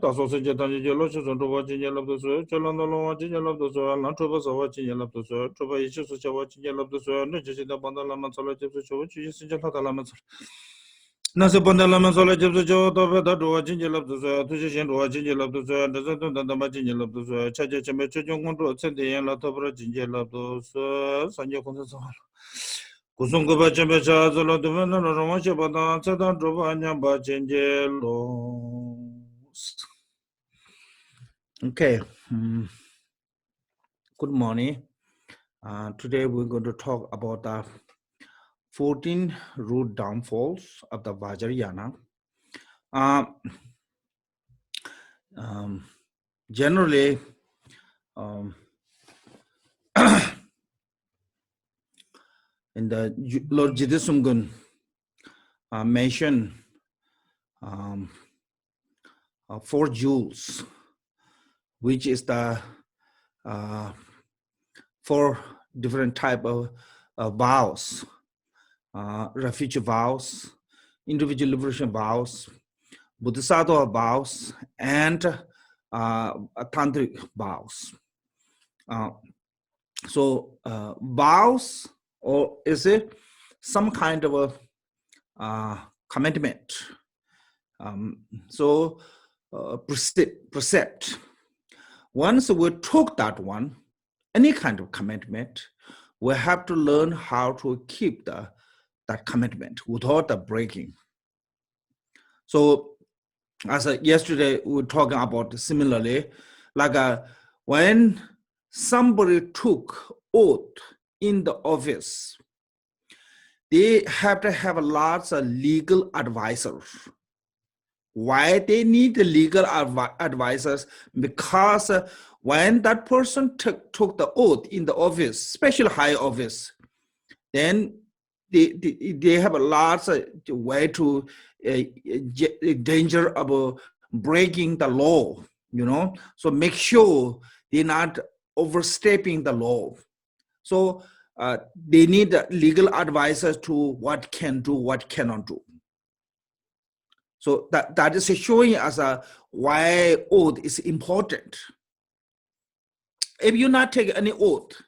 taso se jetan je lo chu so wa jin je lab do so cholan do lo wa jin je lab do so lan chu ba so wa jin je lab do so chu ba yi chu so wa jin je lab do so ne je da ban da la man so la je so chu sin je ta la man so na se ban da la man so la je so to ba da do wa jin je lab do so tu je shen do wa jin je lab do so da so da ba jin je lab do so cha je che me chu jong kon do chen de yan la to ba jin je lab do so san je kon so Kusungu ba chembe cha zolo duwe na no roma che ba dan che dan droba nyam ba chenje lo. Okay. Good morning. Today we're going to talk about the 14 root downfalls of the Vajrayana. Generally, in the Lord Jidisumgun mentioned 4 jewels, which is the 4 different type of vows, refuge vows, individual liberation vows, Bodhisattva vows, and tantric vows. Vows or is it some kind of a commitment? Precept. Once we took that one, any kind of commitment, we have to learn how to keep that commitment without the breaking. So, as yesterday we were talking about similarly, like when somebody took oath in the office, they have to have lots of legal advisors. Why they need the legal advisors? Because when that person took the oath in the office, especially high office, then they have a lots of way to danger of breaking the law, So make sure they're not overstepping the law. So they need legal advisors to what can do, what cannot do. So that is showing us why oath is important. If you not take any oath,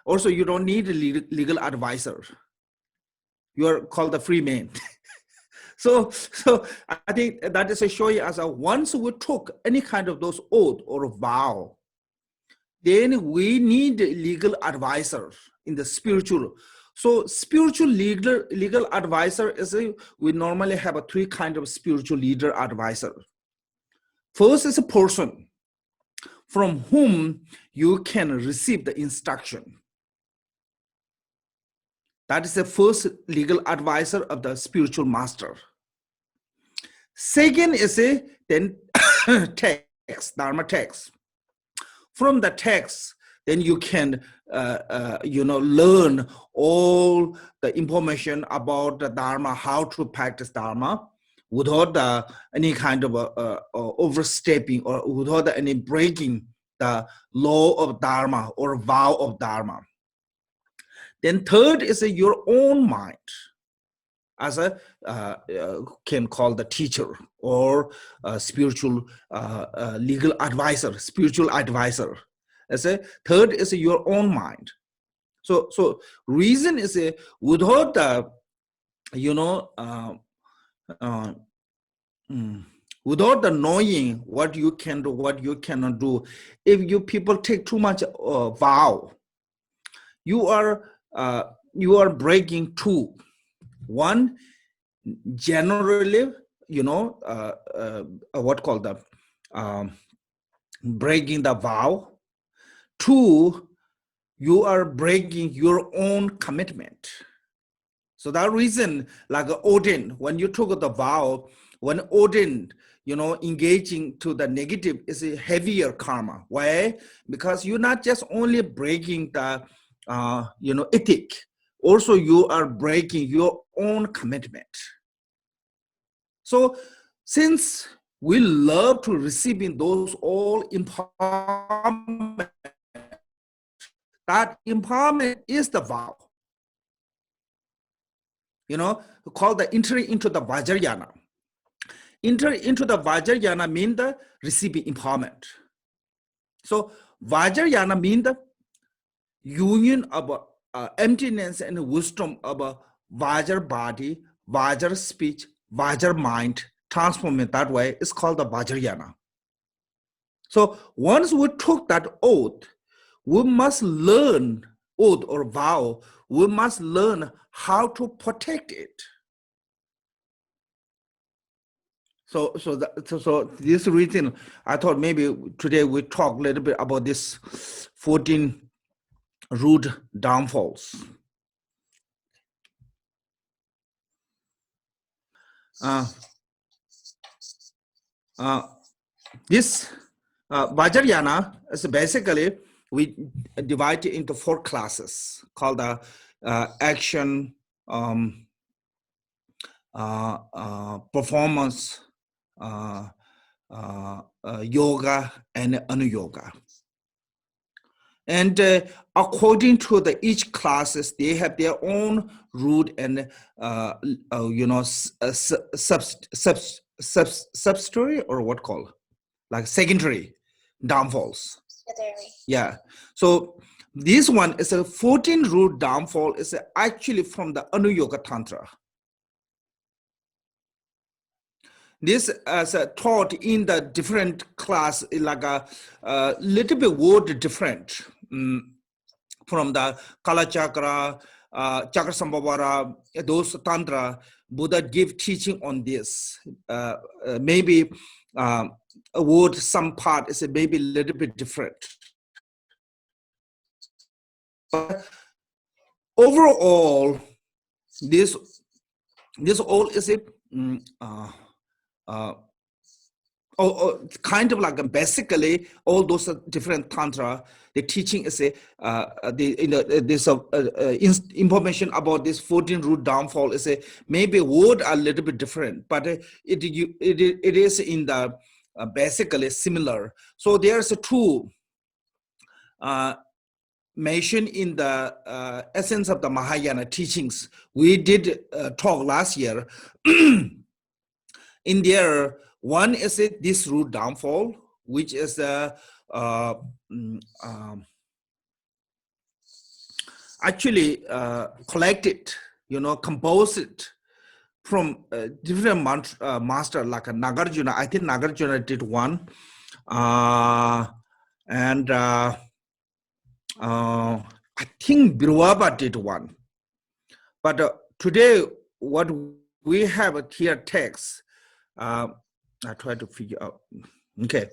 also you don't need a legal advisor. You are called a free man. So I think that is showing us once we took any kind of those oath or vow, then we need legal advisor in the spiritual. So spiritual legal advisor is we normally have 3 kind of spiritual leader advisor. First is a person from whom you can receive the instruction. That is the first legal advisor of the spiritual master. Second is then text, Dharma text. From the text, then you can learn all the information about the Dharma, how to practice Dharma without any kind of overstepping or without any breaking the law of Dharma or vow of Dharma. Then third is your own mind, as can call the teacher or spiritual legal advisor, spiritual advisor. As a third is your own mind. So reason is without the without the knowing what you can do, what you cannot do, if you people take too much vow, you are breaking 2. One, generally, what called the breaking the vow. 2, you are breaking your own commitment. So that reason, like Odin, when you took the vow, when Odin, engaging to the negative is a heavier karma. Why? Because you're not just only breaking the, ethic, also you are breaking your own commitment. So since we love to receive in those all empowerment, that empowerment is the vow. Called the entry into the Vajrayana. enter into the Vajrayana mean the receiving empowerment. So Vajrayana mean the union of emptiness and wisdom of a Vajra body, Vajra speech, Vajra mind, transforming that way is called the Vajrayana. So once we took that oath, we must learn oath or vow, we must learn how to protect it. So this reason, I thought maybe today we talk a little bit about this 14 root downfalls. This Vajrayana is basically, we divide it into 4 classes called the action, performance, yoga, and anuyoga. And according to the each classes, they have their own root and substory, or what called, like secondary downfalls. Yeah. So this one is a 14 root downfall, is actually from the Anuyoga Tantra. This as taught in the different class, like a little bit word different from the Kala Chakra, Chakra Sambhavara, those Tantra. Buddha give teaching on this. Maybe a word, some part is maybe a little bit different. But overall, this all is a kind of like basically all those different tantra. The teaching is this information about this 14 root downfall is maybe word a little bit different, but it is in the basically similar. So there's 2 mentioned in the essence of the Mahayana teachings. We did talk last year. In there, one is this root downfall, which is actually collected, composed from different master like Nagarjuna. I think Nagarjuna did one, and I think Birwaba did one. But today, what we have here text. I try to figure out. Okay,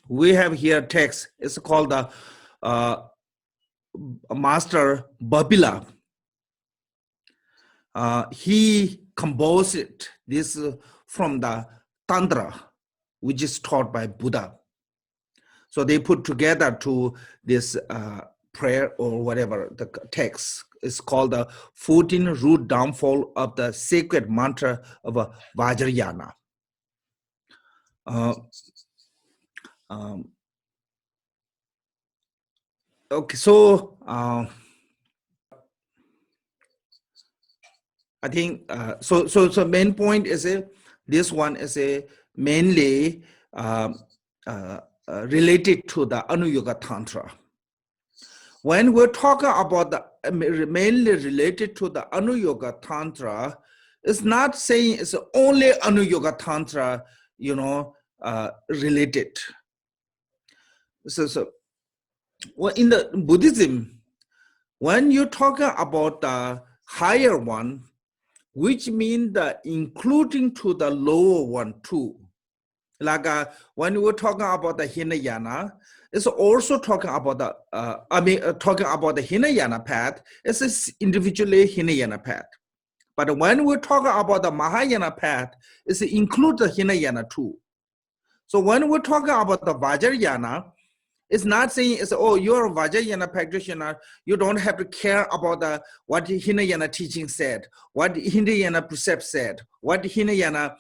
we have here text. It's called the Master Babila. He composed this from the Tantra, which is taught by Buddha. So they put together to this prayer or whatever the text is called the 14 root downfall of the sacred mantra of Vajrayana. Okay, so I think so main point is this one is mainly related to the Anuyoga Tantra. When we're talking about the mainly related to the Anuyoga Tantra, it's not saying it's only Anuyoga Tantra, related. So well, in the Buddhism, when you're talking about the higher one, which means the including to the lower one too. Like when we're talking about the Hinayana, it's also talking about the talking about the Hinayana path. It's individually Hinayana path. But when we're talking about the Mahayana path, it includes the Hinayana too. So when we're talking about the Vajrayana, it's not saying it's, oh, you're a Vajrayana practitioner, you don't have to care about what the Hinayana teaching said, what the Hinayana precept said, what the Hinayana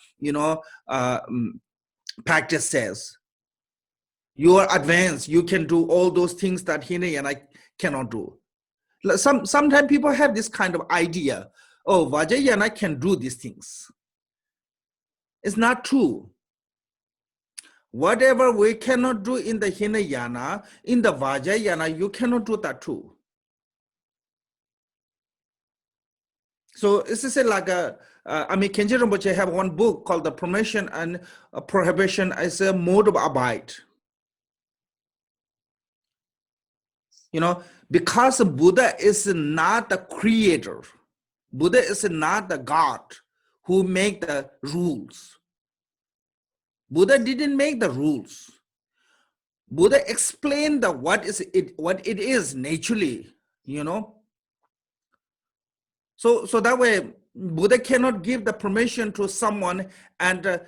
practice says. You are advanced, you can do all those things that Hinayana cannot do. Sometimes people have this kind of idea, oh, Vajrayana can do these things. It's not true. Whatever we cannot do in the Hinayana, in the Vajrayana, you cannot do that too. So this is like a, Khenpo Rinpoche have one book called The Permission and Prohibition as a Mode of Abide. Because Buddha is not the creator. Buddha is not the God who make the rules. Buddha didn't make the rules. Buddha explained what it is naturally, So that way, Buddha cannot give the permission to someone and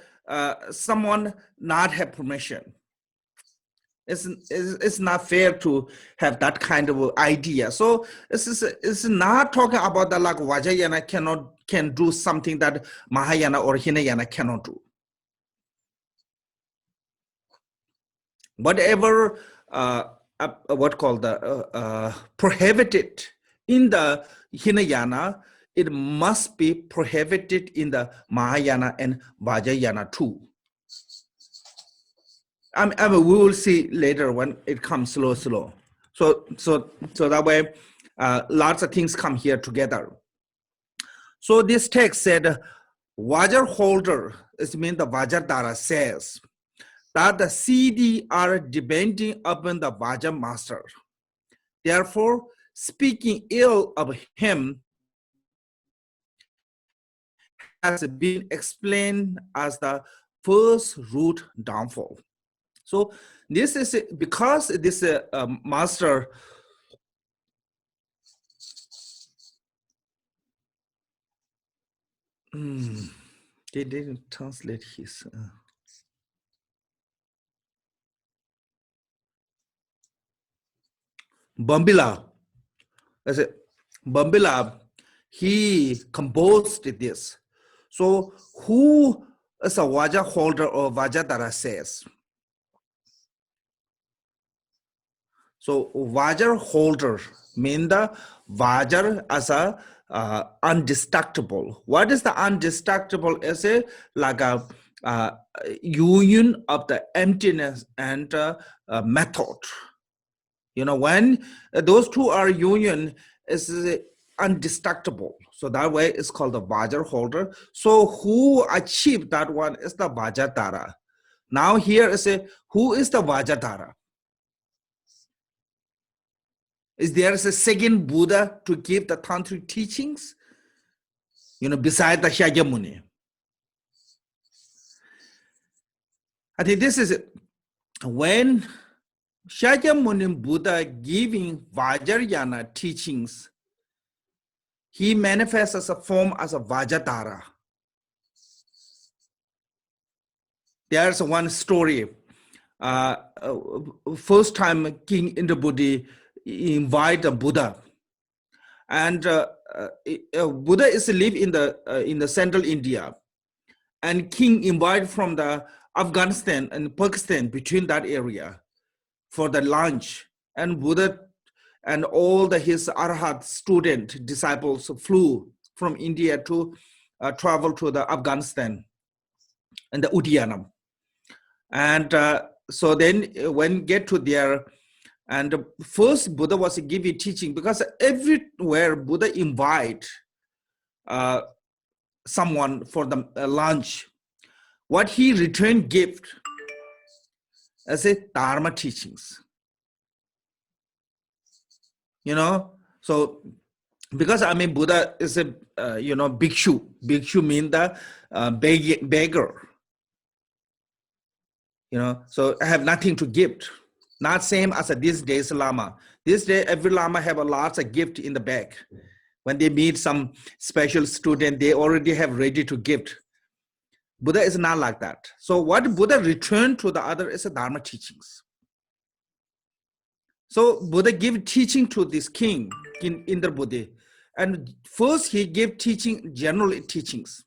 someone not have permission. It's not fair to have that kind of idea. So it's not talking about that like Vajrayana can do something that Mahayana or Hinayana cannot do. Whatever prohibited in the Hinayana, it must be prohibited in the Mahayana and Vajrayana too. We will see later when it comes slow. So that way, lots of things come here together. So this text said, Vajra holder, it means the Vajradhara says that the CD are depending upon the Vajra master. Therefore, speaking ill of him has been explained as the first root downfall. So this is because this master they didn't translate his Bambila. I said Bambila, he composed this. So who is a Vajra holder or Vajradhara says? So Vajra holder means the Vajra as a undestructible. What is the undestructible? Is a like a union of the emptiness and method. When those two are union, is undestructible. So that way it's called the Vajra holder. So who achieved that one is the Vajradhara. Now here is who is the Vajradhara? Is there a second Buddha to give the tantric teachings? Beside the Shakyamuni. I think this is when Shakyamuni Buddha giving Vajrayana teachings, he manifests as a form as a Vajradhara. There's one story. First time King Indrabudi invite a Buddha, and Buddha is live in the central India, and King invited from the Afghanistan and Pakistan between that area for the lunch, and Buddha and all his Arhat student disciples flew from India to travel to the Afghanistan and the Udyanam, and so then when get to there. And first Buddha was giving teaching, because everywhere Buddha invite someone for the lunch, what he returned gift as a Dharma teachings. So because Buddha is a bhikshu. Bhikshu means the beggar. So I have nothing to give. Not same as this day's Lama. This day, every Lama have a lots of gift in the bag. When they meet some special student, they already have ready to gift. Buddha is not like that. So what Buddha returned to the other is the Dharma teachings. So Buddha gave teaching to this king in Indrabudi. And first he gave teaching, general teachings.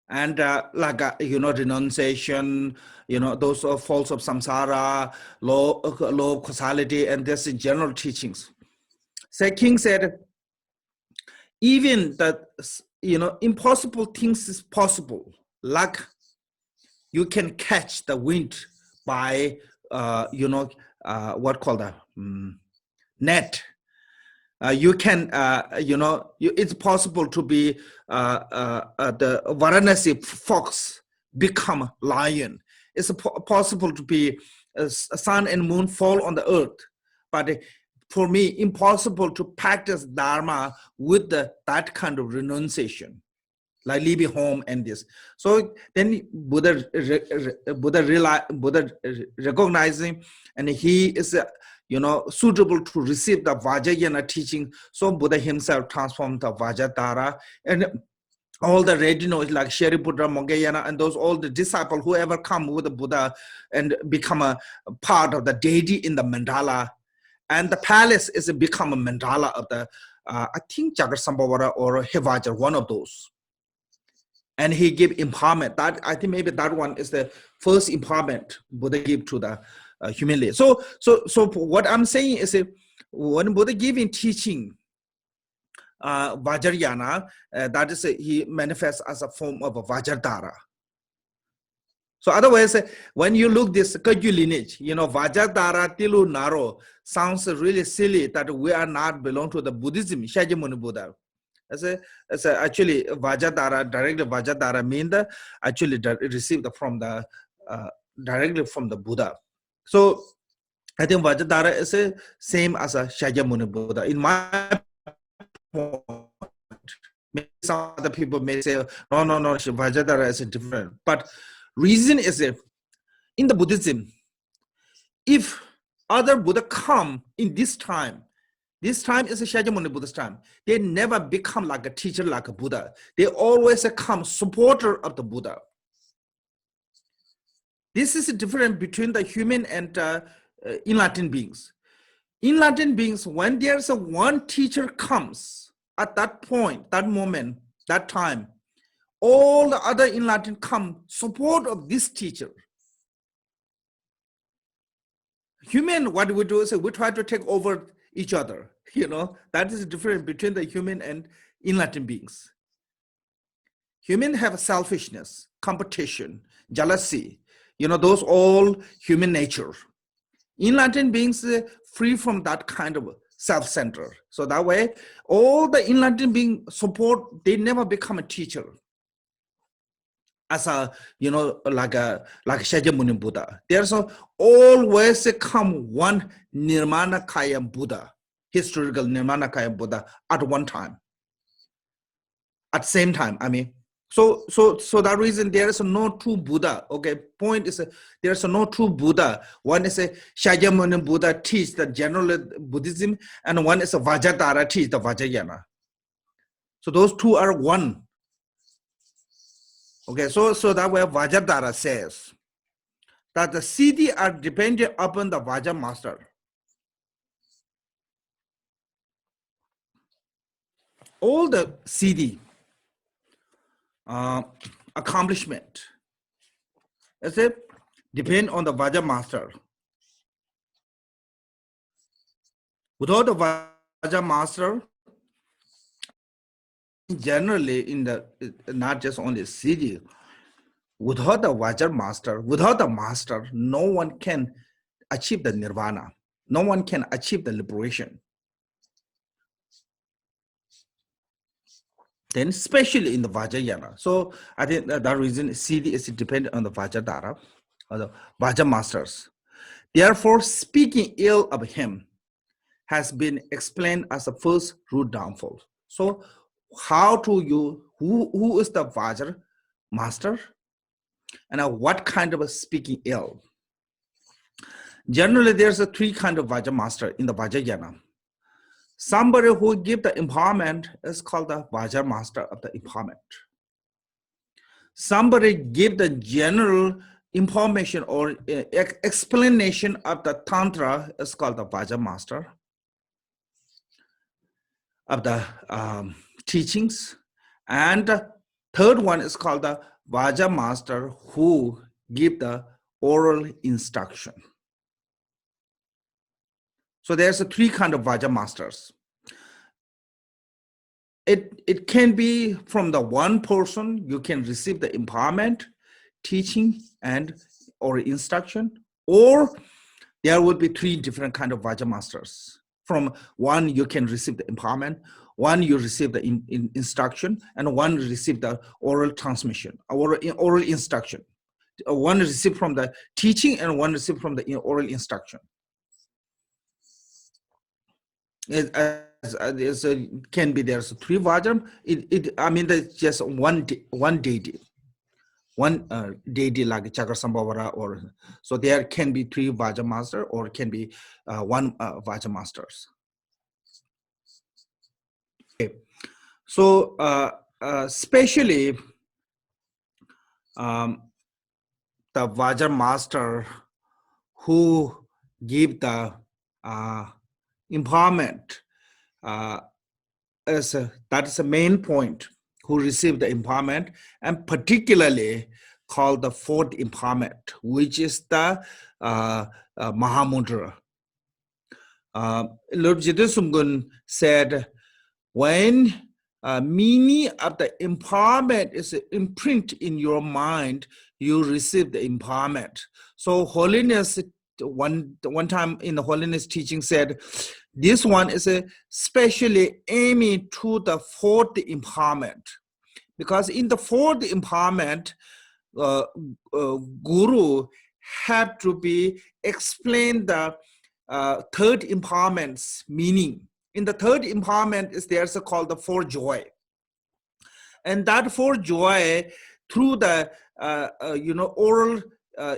And renunciation, those are faults of samsara, law of causality, and this is general teachings. So King said, even the impossible things is possible. Like you can catch the wind by, what called a net. You can, it's possible to be the Varanasi fox become lion. It's possible to be sun and moon fall on the earth. But for me, impossible to practice Dharma with that kind of renunciation, like leaving home and this. So then Buddha recognizing, and he is suitable to receive the Vajrayana teaching. So Buddha himself transformed the Vajradhara, and all the like Shariputra, Mogayana, and those all the disciples who ever come with the Buddha and become a part of the deity in the mandala. And the palace is become a mandala of the, I think Jagarsambhavara or Hivaja, one of those. And he gave empowerment. That I think maybe that one is the first empowerment Buddha gave to the humility. So what I'm saying is, when Buddha giving teaching Vajrayana, that is he manifests as a form of a Vajradhara. So otherwise, when you look this Kagyu lineage, Vajradhara, Tilu, Naro sounds really silly that we are not belong to the Buddhism, Shakyamuni Buddha. Actually Vajradhara, directly Vajradhara mean the actually received from the directly from the Buddha. So I think Vajradhara is the same as a Shakyamuni Buddha. In my point, some other people may say, no, Vajradhara is different. But reason is in the Buddhism, if other Buddha come in this time is a Shakyamuni Buddha's time. They never become like a teacher, like a Buddha. They always come supporter of the Buddha. This is the difference between the human and enlightened beings. Enlightened beings, when there's a one teacher comes, at that point, that moment, that time, all the other enlightened come support of this teacher. Human, what we do is we try to take over each other. That is the difference between the human and enlightened beings. Human have selfishness, competition, jealousy, those all human nature. Enlightened beings free from that kind of self-centered. So that way, all the enlightened beings support, they never become a teacher. As a, like Shakyamuni Buddha. There's always come one Nirmanakaya Buddha, historical Nirmanakaya Buddha at one time. At the same time, I mean, so that reason there is no true Buddha. Okay, point is there is no true Buddha. One is a Shakyamuni Buddha teach the general Buddhism, and one is a Vajradhara teach the Vajrayana. So those two are one. Okay, so that way Vajradhara says that the Siddhi are dependent upon the Vajra master. All the Siddhi accomplishment depend on the Vajra master. Without the Vajra master, generally in the not just only Siddhi, without the Vajra master, without the master, no one can achieve the nirvana. No one can achieve the liberation. Then especially in the Vajrayana. So I think that reason Siddhi is dependent on the Vajradhara, or the Vajra masters. Therefore, speaking ill of him has been explained as the first root downfall. So how to you, who is the Vajra master? And what kind of a speaking ill? Generally, there's three kind of Vajra master in the Vajrayana. Somebody who give the empowerment is called the Vajra master of the empowerment. Somebody give the general information or explanation of the Tantra is called the Vajra master of the teachings. And the third one is called the Vajra master who give the oral instruction. So there's three kind of Vajra masters. it can be from the one person. You can receive the empowerment, teaching, and or instruction, or there would be three different kind of Vajra masters. From one, you can receive the empowerment, one you receive the instruction, and one receive the oral transmission, oral instruction. One received from the teaching and one received from the oral instruction. Can be there's three Vajra. I mean, there's just one deity. One deity like Chakra or so there can be three Vajra master or can be one Vajra masters. Okay. So especially the Vajra master who give the empowerment that is the main point, who received the empowerment, and particularly called the fourth empowerment, which is the Mahamudra. Lord Jidusumgun said, when meaning of the empowerment is imprint in your mind, you receive the empowerment. So holiness, one time in the holiness teaching said, this one is especially aiming to the fourth empowerment. Because in the fourth empowerment, Guru have to be explain the third empowerment's meaning. In the third empowerment is there's called the four joy, and that four joy through the oral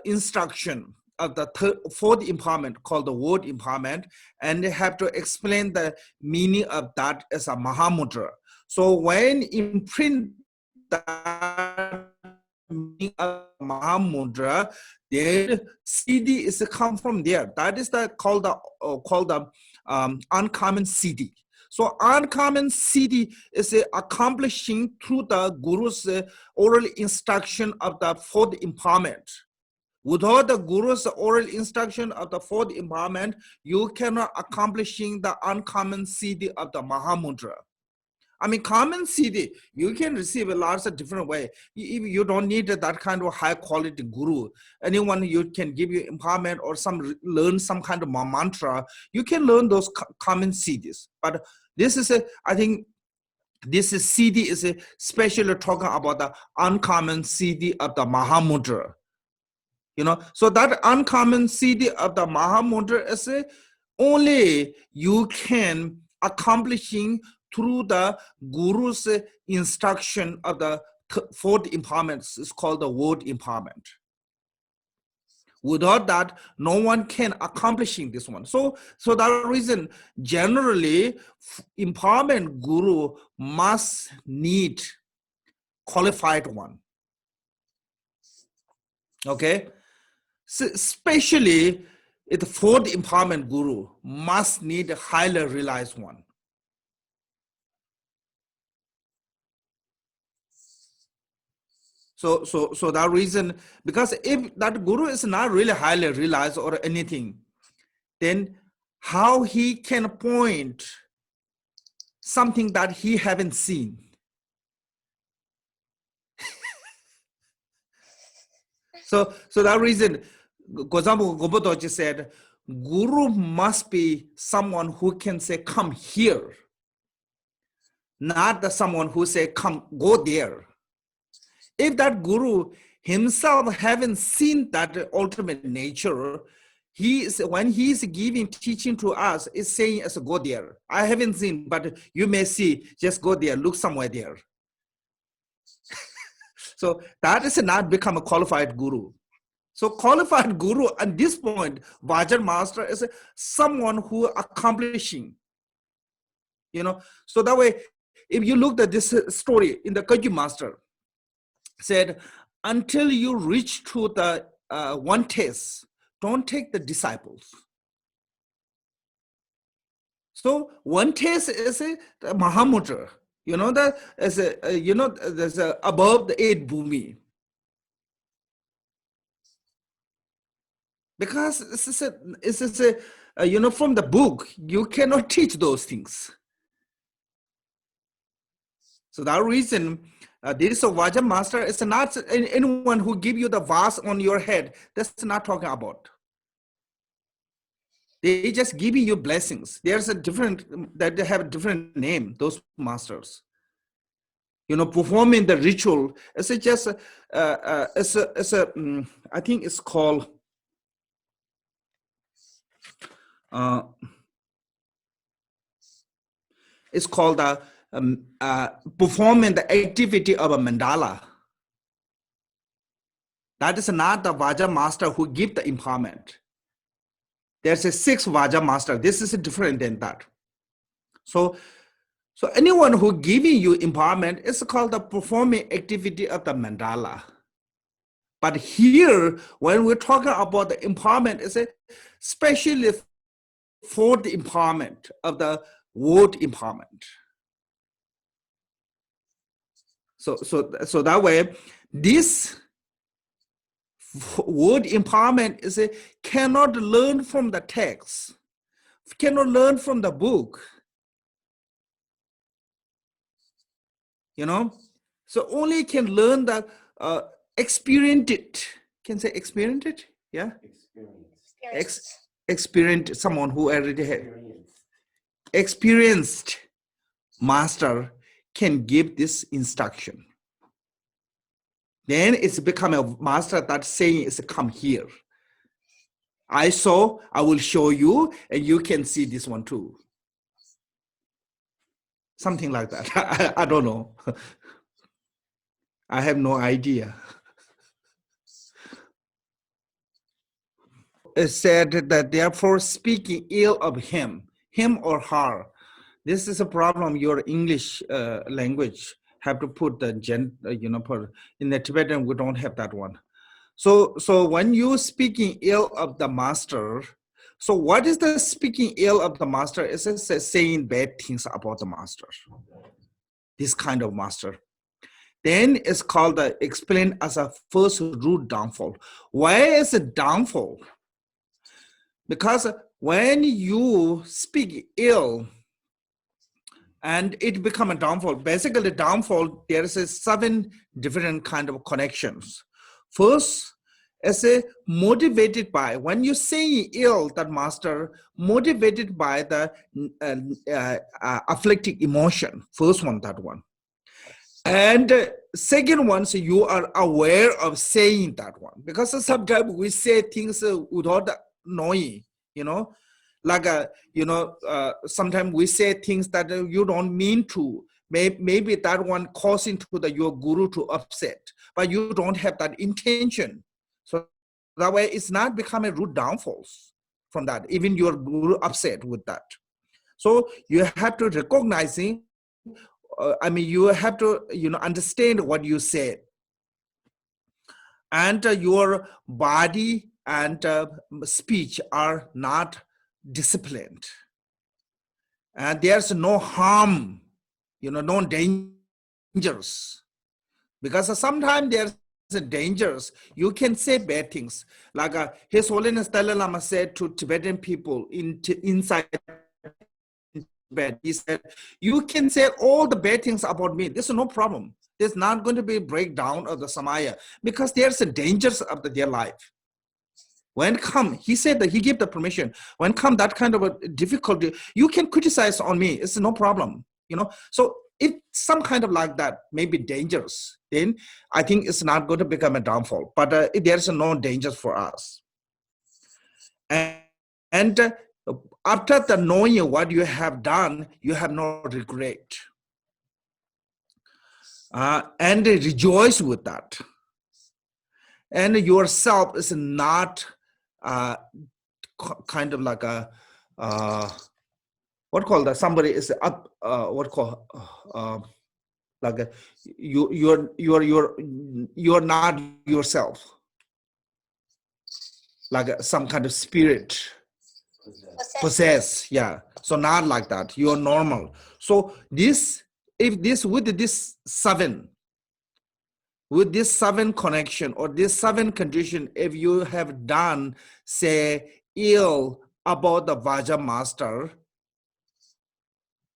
instruction of the fourth empowerment called the word empowerment, and they have to explain the meaning of that as a Mahamudra. So when imprint that meaning of Mahamudra, then CD is come from there. That is called the uncommon CD. So uncommon CD is accomplishing through the Guru's oral instruction of the fourth empowerment. Without the Guru's oral instruction of the fourth empowerment, you cannot accomplishing the uncommon CD of the Mahamudra. I mean, common CD, you can receive a lots of different way. You don't need that kind of high quality guru. Anyone you can give you empowerment or learn some kind of mantra, you can learn those common CDs. But this is I think this CD is especially talking about the uncommon CD of the Mahamudra. So that uncommon CD of the Mahamudra is only you can accomplishing through the Guru's instruction of the fourth empowerment. Is called the word empowerment. Without that, no one can accomplishing this one. So that reason, generally, empowerment guru must need qualified one. Okay, so especially the fourth empowerment guru must need a highly realized one. So that reason, because if that guru is not really highly realized or anything, then how he can point something that he haven't seen? So that reason, Gozambo Gobodoji said, Guru must be someone who can say, come here, not someone who say, come, go there. If that guru himself haven't seen that ultimate nature, when he's giving teaching to us, is saying as go there. I haven't seen, but you may see, just go there, look somewhere there. So that is not become a qualified guru. So qualified guru at this point, Vajra master is someone who accomplishing, So that way, if you look at this story in the Kagyu master, said, until you reach to the one test, don't take the disciples. So one test is a Mahamudra, that is there's above the 8 bhumi. Because from the book, you cannot teach those things. So that reason, this Vajra master is not anyone who give you the vase on your head. That's not talking about. They just give you blessings. There's a different, that they have a different name, those masters. You know, performing the ritual. It's just, I think it's called, the performing the activity of a mandala. That is not the Vajra master who give the empowerment. There's a 6 Vajra master. This is different than that. So anyone who giving you empowerment is called the performing activity of the mandala. But here, when we're talking about the empowerment, it's especially for the empowerment of the word empowerment. So that way, this word empowerment is cannot learn from the text, cannot learn from the book. You know, so only can learn the experience it. Can say experience it? Yeah. Experienced someone who already had experienced master can give this instruction. Then it's become a master that saying is come here. I saw, I will show you, and you can see this one too. Something like that. I don't know. I have no idea. It said that therefore speaking ill of him or her. This is a problem. Your English language have to put the in the Tibetan we don't have that one. So when you speaking ill of the master, so what is the speaking ill of the master? Is it saying bad things about the master? This kind of master. Then it's called explained as a first root downfall. Why is it downfall? Because when you speak ill and it become a downfall, basically downfall, there is 7 different kind of connections. First, is motivated by, when you say ill, that master, motivated by the afflicting emotion. First one, that one. And second one, so you are aware of saying that one. Because sometimes we say things without knowing, you know, like, sometimes we say things that you don't mean to. Maybe that one causing to your guru to upset, but you don't have that intention. So that way it's not becoming root downfalls from that, even your guru upset with that. So you have to recognizing, you have to, understand what you said. And your body and speech are not disciplined. And there's no harm, no dangers. Because sometimes there's dangers. You can say bad things. Like His Holiness Dalai Lama said to Tibetan people inside Tibet, he said, you can say all the bad things about me. There's no problem. There's not going to be a breakdown of the Samaya because there's a dangers of their life. When come, he said that he gave the permission. When come that kind of a difficulty, you can criticize on me. It's no problem, So if some kind of like that may be dangerous, then I think it's not going to become a downfall. But there's no dangers for us. And after the knowing what you have done, you have no regret. And rejoice with that. And yourself is not kind of like a what called that? Somebody is up. What call like a, you're not yourself. Like some kind of spirit possess. Yeah. So not like that. You're normal. So with this 7 connection or this 7 condition, if you have done, say, ill about the Vajra master,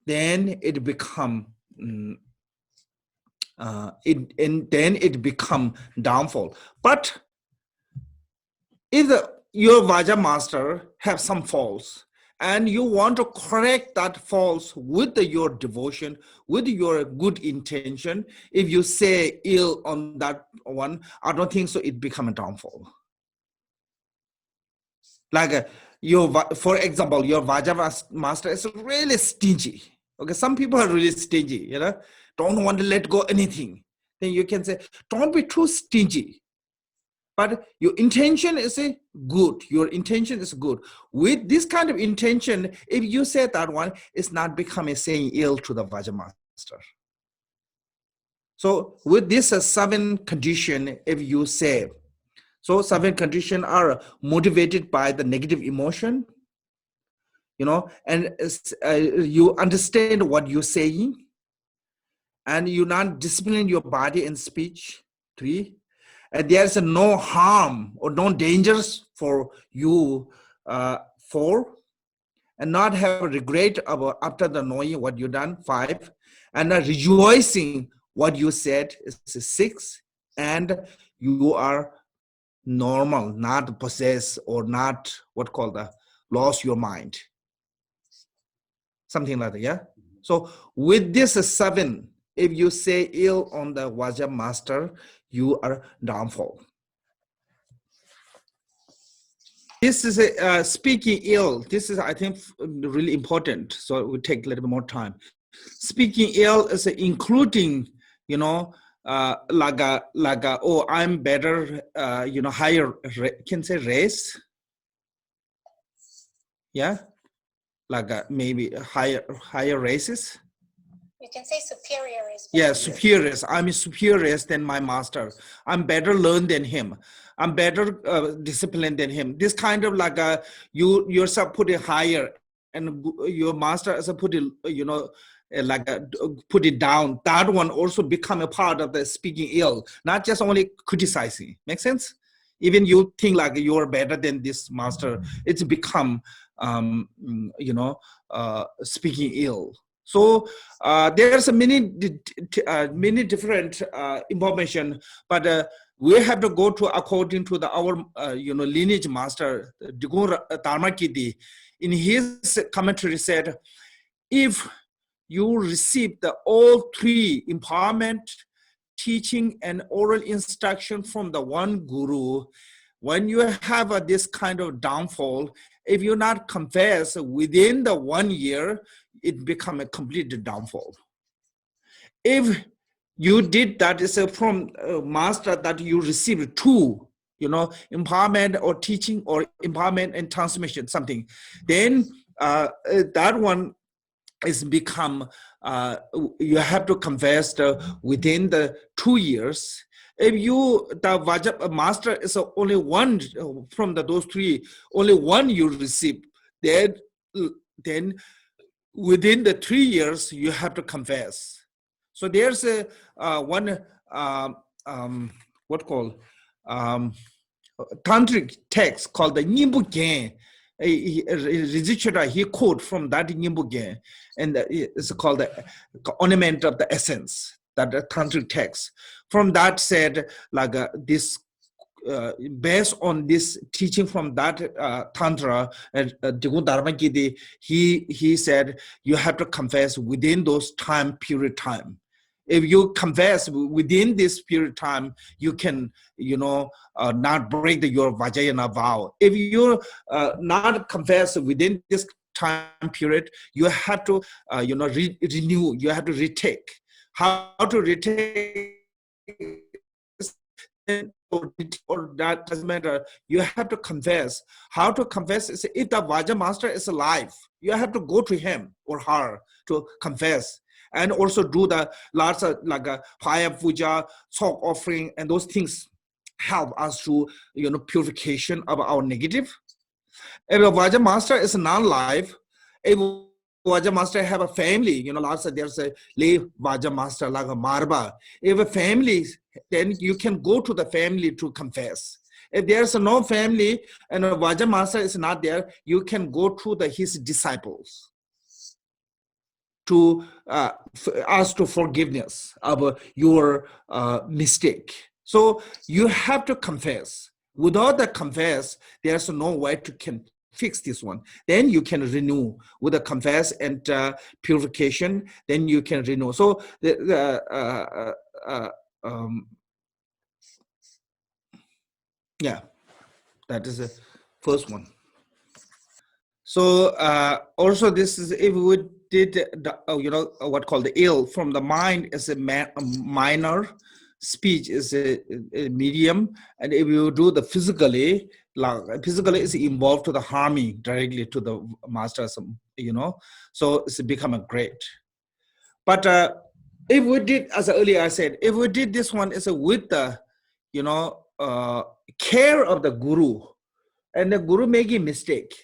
then it become and then it become downfall. But if your Vajra master have some faults, and you want to correct that faults with your devotion, with your good intention, if you say ill on that one, I don't think so it become a downfall. Like for example, your Vajra master is really stingy. Okay, some people are really stingy, don't want to let go anything. Then you can say, don't be too stingy. But your intention is good. Your intention is good. With this kind of intention, if you say that one, it's not becoming saying ill to the Vajra master. So with this 7 condition, if you say, so 7 conditions are motivated by the negative emotion, and you understand what you're saying, and you not discipline your body and speech. 3. And there's no harm or no dangers for you. 4. And not have regret about after the knowing what you done. 5. And rejoicing what you said is 6. And you are normal, not possessed or not what called lost your mind. Something like that, yeah? So with this 7, if you say ill on the Vajra master, you are downfall. This is speaking ill. This is, I think, really important. So it will take a little bit more time. Speaking ill is including, like oh, I'm better, higher, can say race. Yeah, like maybe higher races. You can say superior as well. Yeah, superiors. I'm superior than my master. I'm better learned than him. I'm better disciplined than him. This kind of like you yourself put it higher, and your master is put it, put it down. That one also become a part of the speaking ill, not just only criticizing. Make sense? Even you think like you're better than this master, it's become speaking ill. So there's many different information, but we have to go to according to our lineage master Digun Dharmakidi. In his commentary said, if you receive all 3 empowerment, teaching, and oral instruction from the one guru, when you have this kind of downfall, if you not confess within the 1 year, it become a complete downfall. If you did that is from master that you received 2, empowerment or teaching or empowerment and transmission, something, then that one is become, you have to confess within the 2 years. If the Vajra master is only 1 from those 3, only 1 you receive, then within the 3 years, you have to confess. So there's one, what called, tantric text called the Nyingpo Gen. He quote from that Nyingpo Gen, and it's called the ornament of the essence, that tantric text. From that said, like this, based on this teaching from that tantra, Digun Dharmakidi, he said you have to confess within those time. If you confess within this period of time, you can, not break your Vajrayana vow. If you not confess within this time period, you have to, renew. You have to retake. How to retake? Or that doesn't matter. You have to confess. How to confess is if the Vajra master is alive, you have to go to him or her to confess, and also do the lots of like fire puja, salt offering, and those things help us to purification of our negative. If a Vajra master is non-live, if Vajra master have a family, lots of there's a lay Vajra master like a Marba. If a family, then you can go to the family to confess. If there's no family and a Vajra master is not there, you can go to his disciples to ask for forgiveness of your mistake. So you have to confess. Without the confess, there's no way to can fix this one. Then you can renew with the confess and purification. Then you can renew. So yeah, that is the first one. So also this is, if we did what called the ill from the mind is a minor, speech is a medium, and if you do the physically, like physically is involved to the harming directly to the masters, so it's become a great. But if we did, as earlier I said, if we did this one is with the care of the guru, and the guru making mistake,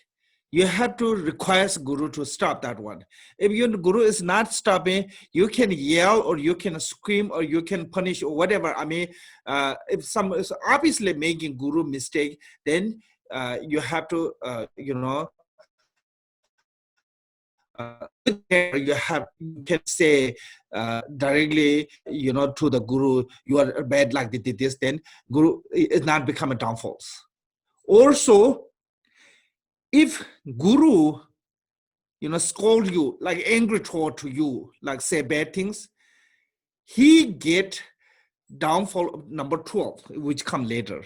you have to request guru to stop that one. If your guru is not stopping, you can yell or you can scream or you can punish or whatever. I mean, if some is obviously making guru mistake, then you have to, you can say directly, to the guru, you are bad like they did this, then guru is not become a downfall. Also, if guru, scold you, like angry toward to you, like say bad things, he get downfall of number 12, which come later.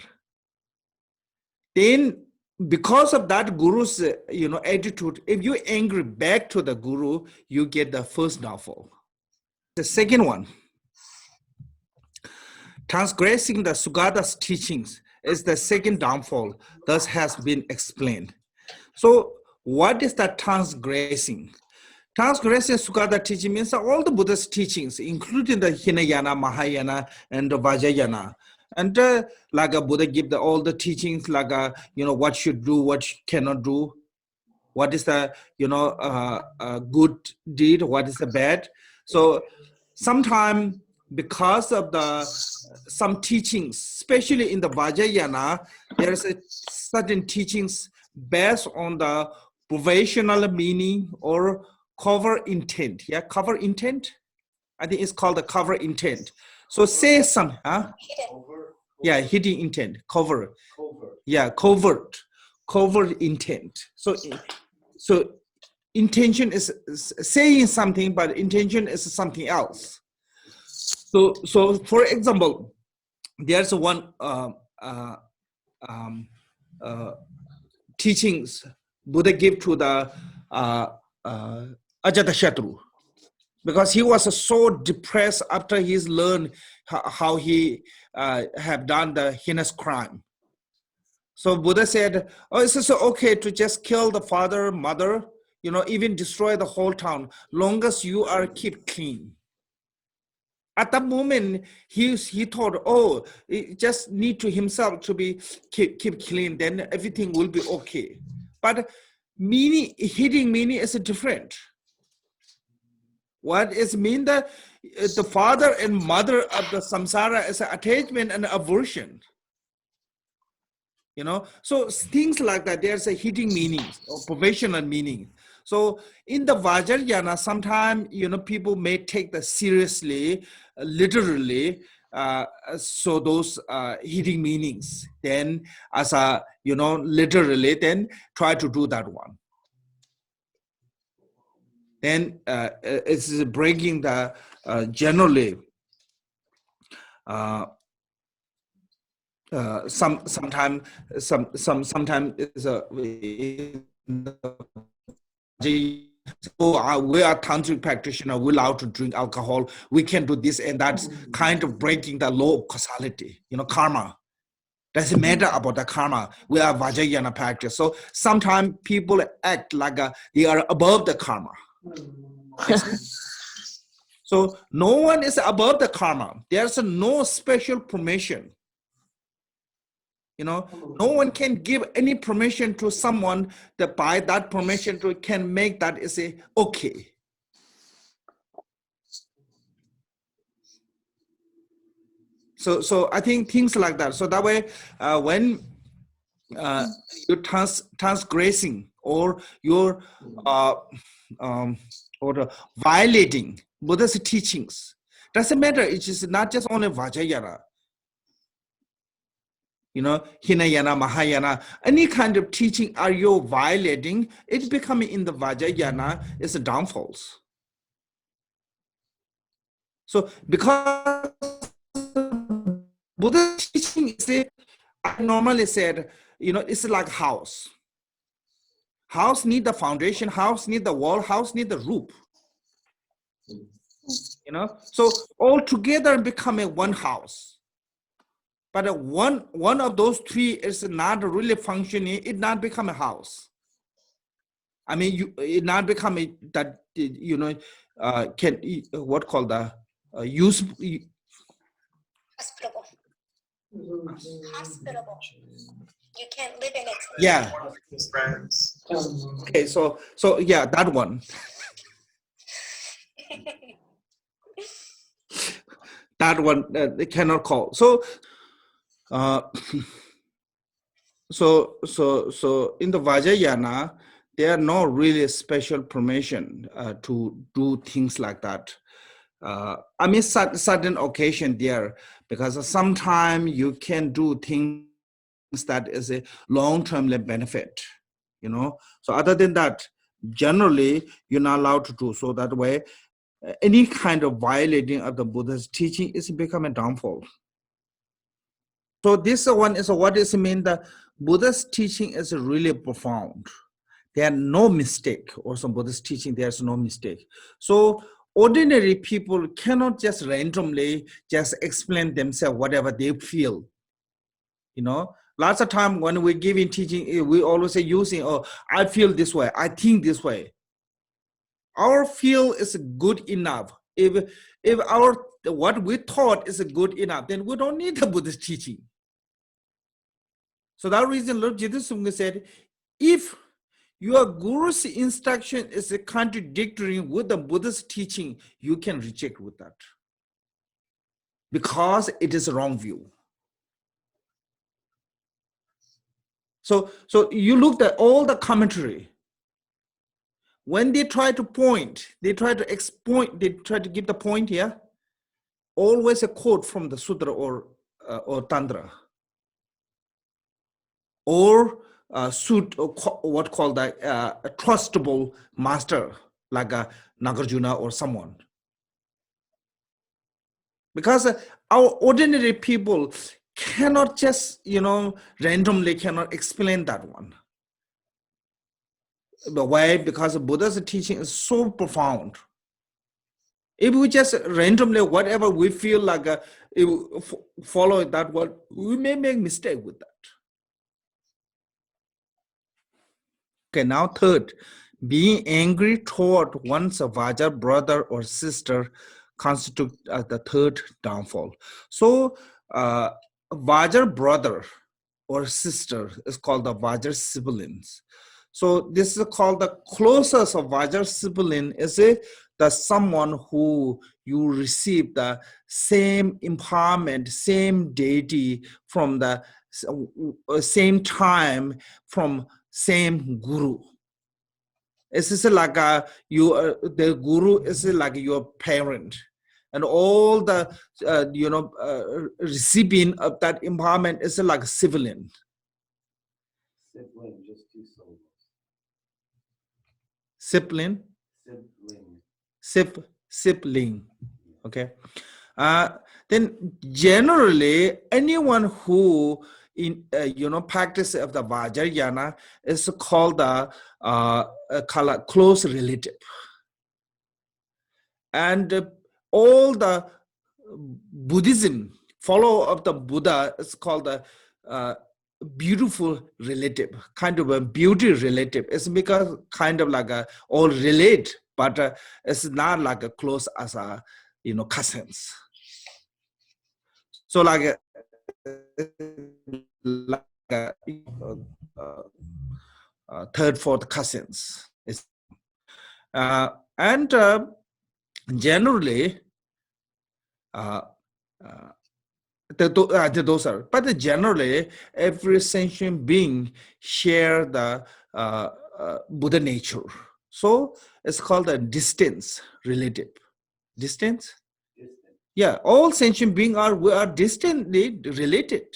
Then because of that guru's, attitude, if you angry back to the guru, you get the first downfall. The second one, transgressing the Sugata's teachings is the second downfall, thus has been explained. So what is that transgressing? Transgressing Sugata teaching means all the Buddha's teachings, including the Hinayana, Mahayana, and the Vajrayana. And like a Buddha give all the teachings, like what should do, what cannot do, what is the good deed, what is the bad. So sometimes because of the some teachings, especially in the Vajrayana, there is a certain teachings based on the provisional meaning or cover intent. Yeah, cover intent. I think it's called the cover intent. So say some, huh? Yeah, hidden intent, cover. Yeah, covert intent. So intention is saying something, but intention is something else. So for example, there's one teachings Buddha gave to the Ajatashatru, because he was so depressed after he's learned how he have done the heinous crime. So Buddha said, oh, it's so okay to just kill the father, mother, even destroy the whole town, long as you are keep clean. At that moment, he thought, oh, it just need to himself to be keep clean, then everything will be okay. But hidden meaning is different. What is mean that the father and mother of the samsara is an attachment and aversion. So things like that, there's a hidden meaning or provisional meaning. So in the Vajrayana, sometimes people may take that seriously, literally. So those hidden meanings, then as a literally, then try to do that one. Then it's breaking the generally. Sometimes is we are tantric practitioner, we're allowed to drink alcohol, we can do this, and that's kind of breaking the law of causality, karma. Doesn't matter about the karma. We are Vajrayana practice. So sometimes people act like they are above the karma. So no one is above the karma. There's no special permission. No one can give any permission to someone that by that permission can make that is okay. So I think things like that. So that way, when you're transgressing or you're or violating Buddha's teachings. Doesn't matter. It is not just only Vajrayana. Hinayana, Mahayana, any kind of teaching are you violating, it's becoming in the Vajrayana is a downfalls. So because Buddha's teaching is, I normally said, it's like house. House need the foundation, house need the wall, house need the roof. So all together become a one house. But one of those three is not really functioning, it not become a house. I mean, it not become that, can, what called the use. Hospitable. You can't live in it. Yeah. Okay, so yeah, that one. That one they cannot call. So so in the Vajrayana, there are no really special permission to do things like that. I mean, certain occasion there, because sometimes you can do things that is a long-term benefit, So other than that, generally, you're not allowed to do. So that way, any kind of violating of the Buddha's teaching is become a downfall. So this one is what does it mean? The Buddha's teaching is really profound. There are no mistake, or some Buddhist teaching, there's no mistake. So ordinary people cannot just randomly just explain themselves whatever they feel. Lots of time when we give in teaching, we always say using, oh, I feel this way, I think this way. Our feel is good enough. If our what we thought is good enough, then we don't need the Buddhist teaching. So that reason Lord Jiddu Sungha said, if your guru's instruction is contradictory with the Buddha's teaching, you can reject with that, because it is a wrong view. So you looked at all the commentary. When they try to point, they try to give the point here, always a quote from the sutra or tantra, or suit, or what called a trustable master like a Nagarjuna or someone. Because our ordinary people cannot just randomly cannot explain that one. But why? Because Buddha's teaching is so profound. If we just randomly whatever we feel like follow that one, we may make mistake with that. Okay, now third, being angry toward one's Vajra brother or sister constitute the third downfall. So Vajra brother or sister is called the Vajra siblings. So this is called the closest of Vajra sibling is the someone who you receive the same empowerment, same deity from the same time from same guru. It's just like the guru is like your parent, and all the recipient of that empowerment is like a civilian. Sibling, just two syllables. Sibling. Sibling. Sibling. Okay. Then generally anyone who practice of the Vajrayana is called the close relative, and all the Buddhism follow of the Buddha is called the beautiful relative, kind of a beauty relative. It's because kind of like all relate, but it's not like a close as a cousins. So like third, fourth cousins. And generally, those are, but generally, every sentient being share the Buddha nature. So it's called a distance relative. Distance? Yeah, all sentient beings we are distantly related.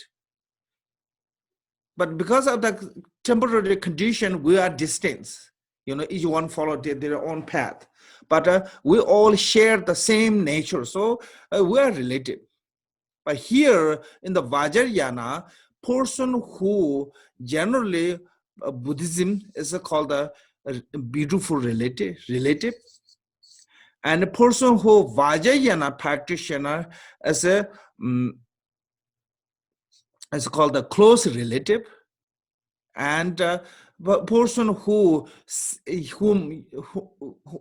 But because of the temporary condition, we are distant. Each one follow their own path. But we all share the same nature, so we are related. But here in the Vajrayana, person who generally Buddhism is called a beautiful relative, and a person who Vajrayana practitioner is is called a close relative, and person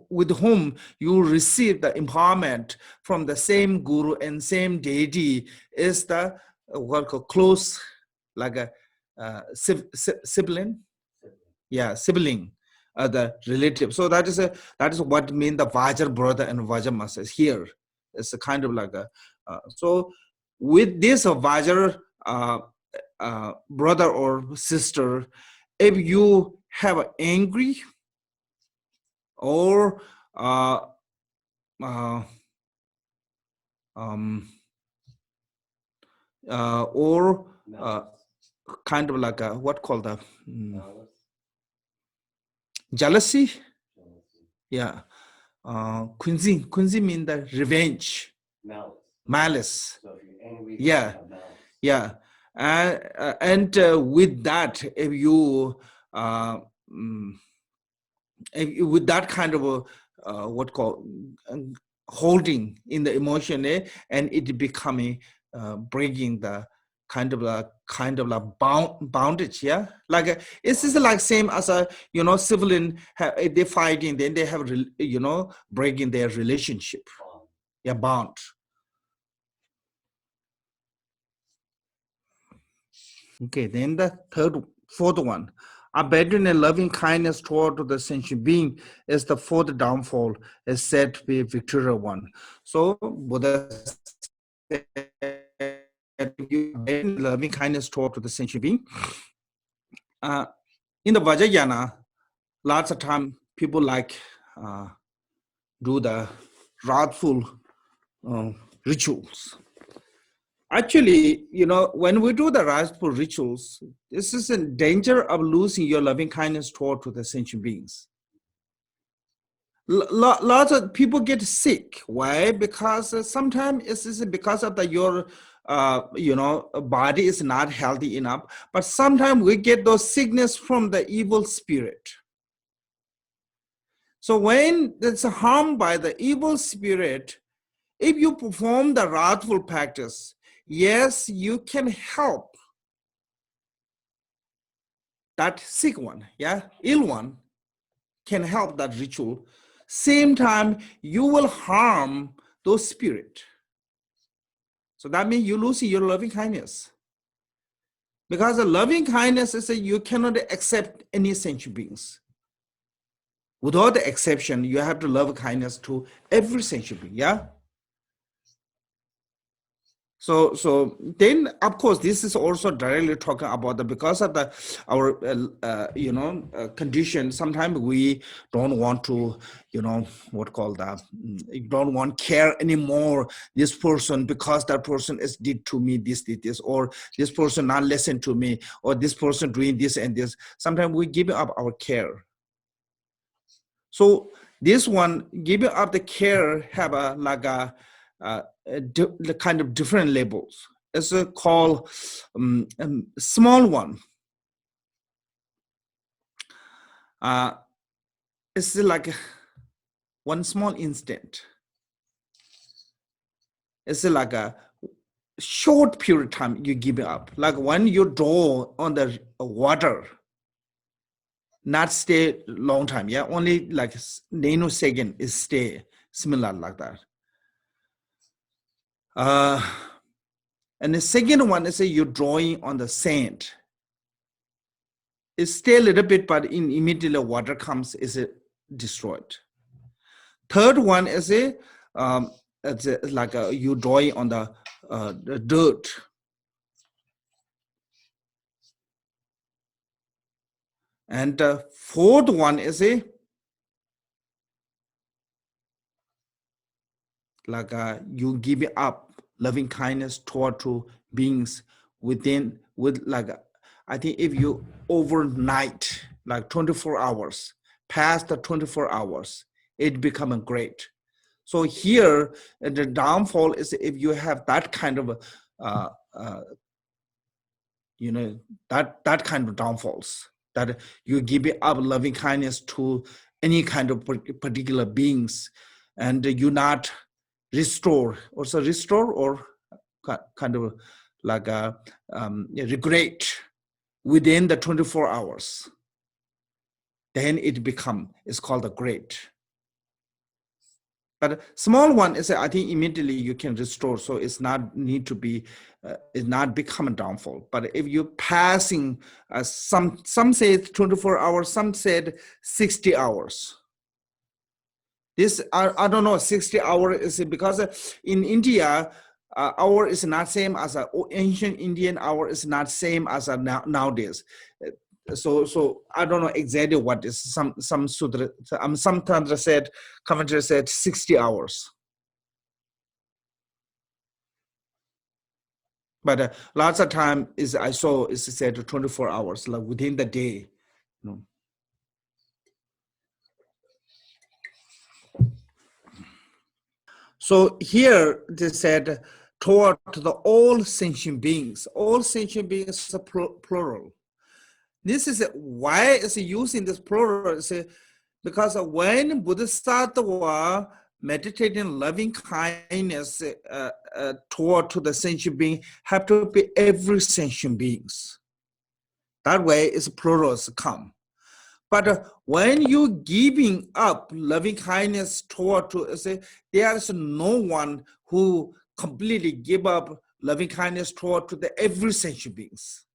with whom you receive the empowerment from the same guru and same deity is the what called close, like a sibling. Yeah, sibling, the relative. So that is what mean the Vajra brother and Vajra master here. It's a kind of like a so with this Vajra brother or sister, if you have angry or uh, uh, um, or kind of like a what called the jealousy. Yeah, kunzi mean the revenge, malice. So if you're angry, yeah, yeah, and with that, if you with that kind of a what called holding in the emotion, and it becoming breaking the kind of a boundage, yeah, like it's just like same as a civilian they fighting, then they have breaking their relationship, yeah, bond. Okay, then the fourth one, abandoning loving kindness toward the sentient being is the fourth downfall, is said to be victorious one. So Buddha said, if you abandon loving kindness toward the sentient being, in the Vajrayana, lots of time people like do the wrathful rituals. Actually, when we do the wrathful rituals, this is in danger of losing your loving kindness toward to the sentient beings. Lots of people get sick. Why? Because sometimes it's because of your body is not healthy enough. But sometimes we get those sickness from the evil spirit. So when it's harmed by the evil spirit, if you perform the wrathful practice, yes, you can help that sick one, yeah, ill one can help that ritual. Same time, you will harm those spirit. So that means you lose your loving kindness. Because the loving kindness is that you cannot accept any sentient beings. Without the exception, you have to love kindness to every sentient being, yeah? So then, of course, this is also directly talking about because of our condition. Sometimes we don't want to, what called that? You don't want care anymore. This person, because that person is did to me this, or this person not listen to me, or this person doing this and this. Sometimes we give up our care. So this one, giving up the care, have a kind of different labels. It's called small one. It's like one small instant. It's like a short period of time you give it up. Like when you draw on the water, not stay long time. Yeah, only like nanosecond is stay, similar like that. And the second one is you're drawing on the sand. It stay a little bit, but immediately water comes, is it destroyed. Third one is it's like you drawing on the dirt. And the fourth one is you give up loving kindness toward to beings I think if you overnight, like 24 hours, past the 24 hours, it become great. So here, the downfall is if you have that kind of, uh, uh, that kind of downfalls, that you give up loving kindness to any kind of particular beings, and you not restore, also restore or kind of like a regret within the 24 hours, then it's called a great. But small one is, I think immediately you can restore, so it's not need to be, it's not become a downfall. But if you're passing, some say 24 hours, some said 60 hours. This, I don't know, 60 hours is because in India, hour is not same as an ancient Indian hour is not same as a nowadays. So I don't know exactly what is some sutra. Some tantra said, commentary said 60 hours. But lots of time is I saw is said 24 hours, like within the day. So here they said toward the all sentient beings. All sentient beings is a plural. This is why it's using this plural. Because when Bodhisattva meditating loving kindness toward to the sentient being, have to be every sentient beings. That way, it's plurals come. But when you giving up loving kindness toward to there is no one who completely give up loving kindness toward to the every sentient beings.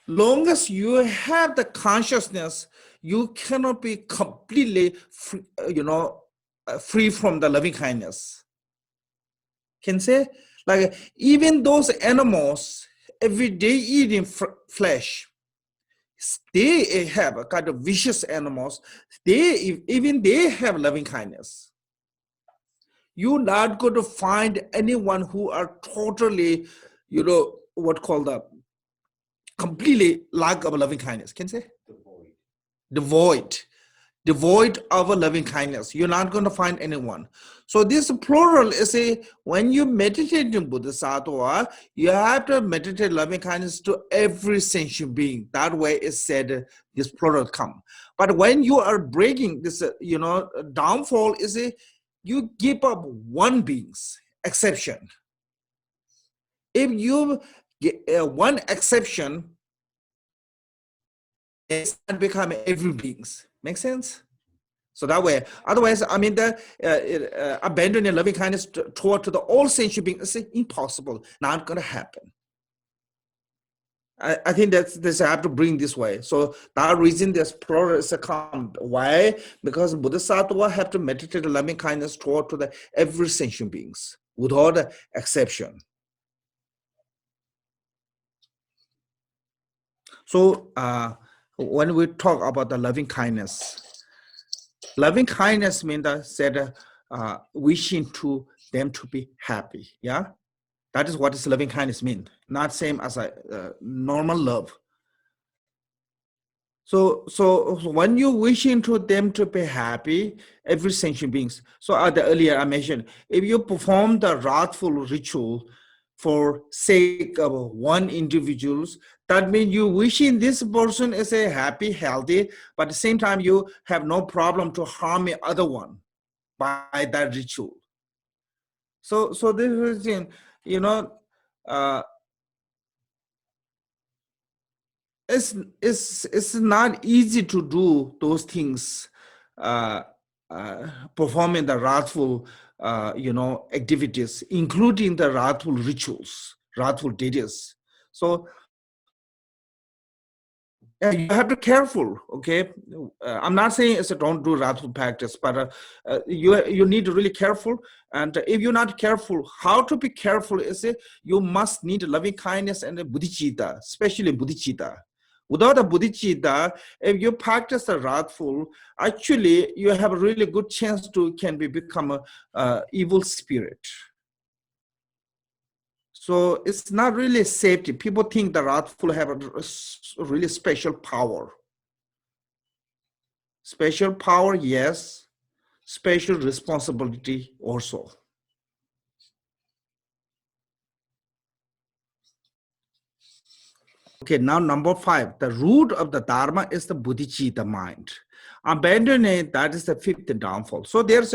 Long as you have the consciousness, you cannot be completely free, free from the loving kindness. Can say, like even those animals every day eating flesh, they have a kind of vicious animals. Even they have loving kindness. You're not going to find anyone who are totally, what called the completely lack of loving kindness. Can say devoid of a loving kindness. You're not going to find anyone. So this plural is when you meditate in Bodhisattva, you have to meditate loving kindness to every sentient being. That way it's said this plural come. But when you are breaking this, downfall is you give up one being's exception. If you get one exception, it's not become every beings. Make sense? So that way, otherwise, I mean, the abandoning loving kindness toward to the all sentient beings is impossible, not going to happen. I think that's I have to bring this way. So that reason there's plural is a count. Why? Because Bodhisattva have to meditate loving kindness toward to the every sentient beings without exception. So when we talk about the loving kindness means that said wishing to them to be happy. Yeah, that is what is loving kindness mean. Not same as a normal love. So when you wishing to them to be happy, every sentient beings. So earlier I mentioned, if you perform the wrathful ritual for sake of one individuals, that means you wishing this person is a happy, healthy, but at the same time you have no problem to harm the other one by that ritual. So this is, it's not easy to do those things, performing the wrathful, activities, including the wrathful rituals, wrathful deities. So You have to be careful, okay? I'm not saying it's a don't do Radha practice, but you need to really careful. And if you're not careful, how to be careful is you must need loving kindness and bodhicitta, especially bodhicitta. Without a bodhicitta, if you practice the wrathful, actually you have a really good chance to become a evil spirit. So it's not really safety. People think the wrathful have a really special power. Special power, yes. Special responsibility also. Okay, now number 5. The root of the Dharma is the bodhicitta mind. Abandoning that is the 5th downfall. So there's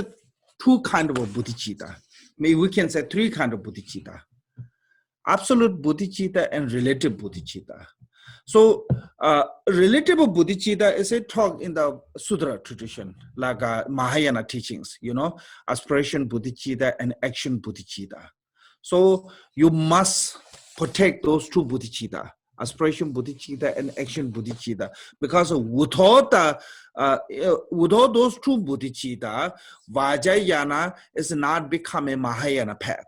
2 kinds of bodhicitta. Maybe we can say 3 kinds of bodhicitta. Absolute bodhicitta and relative bodhicitta. So relative bodhicitta is a talk in the Sutra tradition, like Mahayana teachings, aspiration bodhicitta and action bodhicitta. So you must protect those 2 bodhicitta, aspiration bodhicitta and action bodhicitta, because without those 2 bodhicitta, Vajrayana is not become a Mahayana path.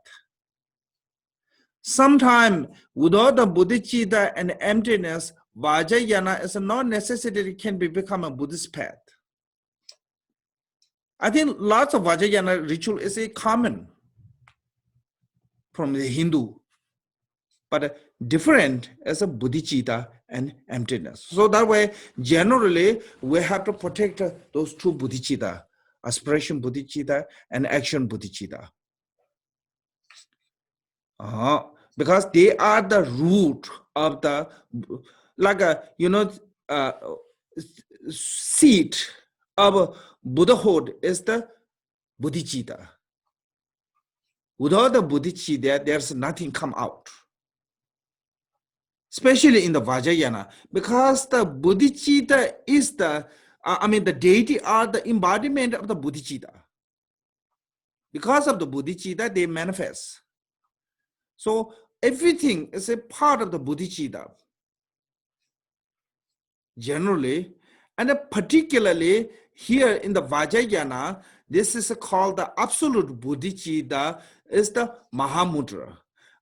Sometimes without the bodhicitta and emptiness, Vajrayana is not necessarily can become a Buddhist path. I think lots of Vajrayana ritual is a common from the Hindu, but different as a bodhicitta and emptiness. So that way, generally, we have to protect those 2 bodhicitta, aspiration bodhicitta and action bodhicitta. Because they are the root of the, seed of Buddhahood is the bodhicitta. Without the bodhicitta, there's nothing come out. Especially in the Vajrayana, because the bodhicitta is the deity are the embodiment of the bodhicitta. Because of the bodhicitta, they manifest. So everything is a part of the bodhicitta, generally, and particularly here in the Vajrayana, this is called the absolute bodhicitta, is the Mahamudra.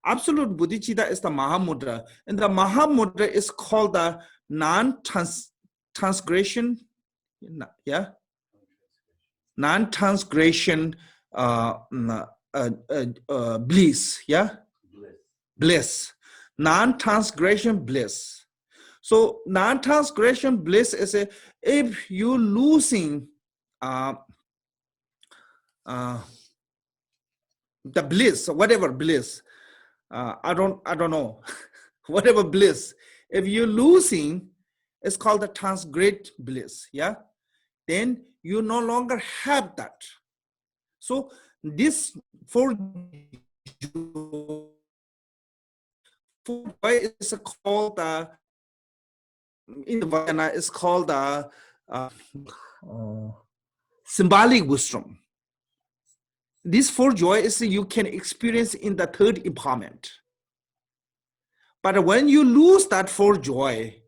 Absolute bodhicitta is the Mahamudra, and the Mahamudra is called the non-transgression, non-transgression bliss, bliss, non-transgression bliss. So non-transgression bliss is if you losing the bliss, whatever bliss, I don't know, whatever bliss, if you're losing, it's called the transgressed bliss, then you no longer have that. So this for joy is called in the Vajrayana is called symbolic wisdom. This for joy is you can experience in the 3rd empowerment. But when you lose that for joy,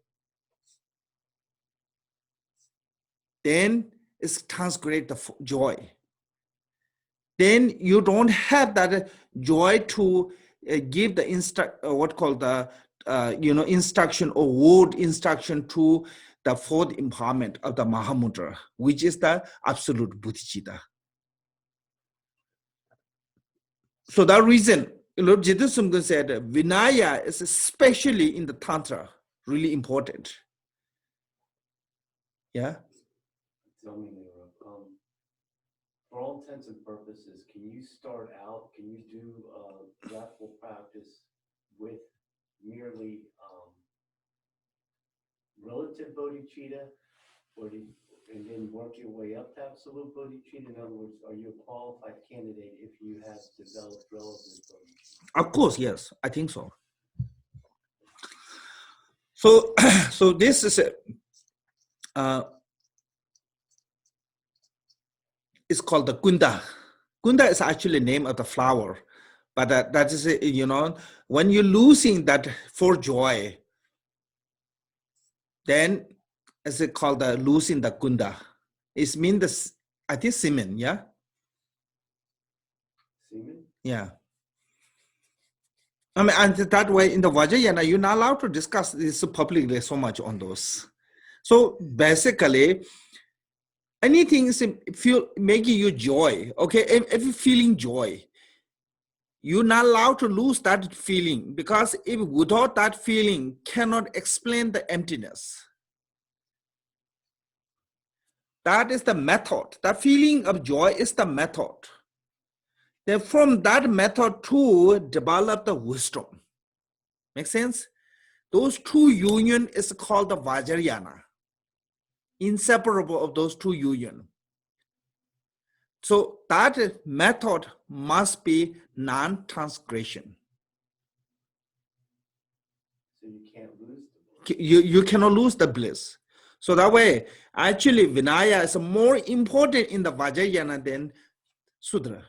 then it's transgress the joy. Then you don't have that joy to give the instruction or word instruction to the 4th empowerment of the Mahamudra, which is the absolute bodhicitta. So that reason, Lord Jiddu Sumgul said, Vinaya is especially in the Tantra really important. Yeah. Tell me, for all intents and purposes, can you do wrathful practice with merely relative bodhicitta, and then work your way up to absolute bodhicitta? In other words, are you a qualified candidate if you have developed relative bodhicitta? Of course, yes, I think so. So this is it's called the Kunda. Kunda is actually the name of the flower, but that is, when you're losing that for joy, then is it called the losing the kunda? It means the, I think semen, yeah? Semen? Yeah. I mean, and that way in the Vajrayana, you're not allowed to discuss this publicly so much on those. So basically, anything is feel making you joy, okay? If you're feeling joy, you're not allowed to lose that feeling, because if without that feeling cannot explain the emptiness. That is the method. The feeling of joy is the method. Then from that method to develop the wisdom. Make sense? Those two union is called the Vajrayana. Inseparable of those two union. So that method must be non-transgression. So you can't lose the bliss. You cannot lose the bliss. So that way, actually, Vinaya is more important in the Vajrayana than Sudra.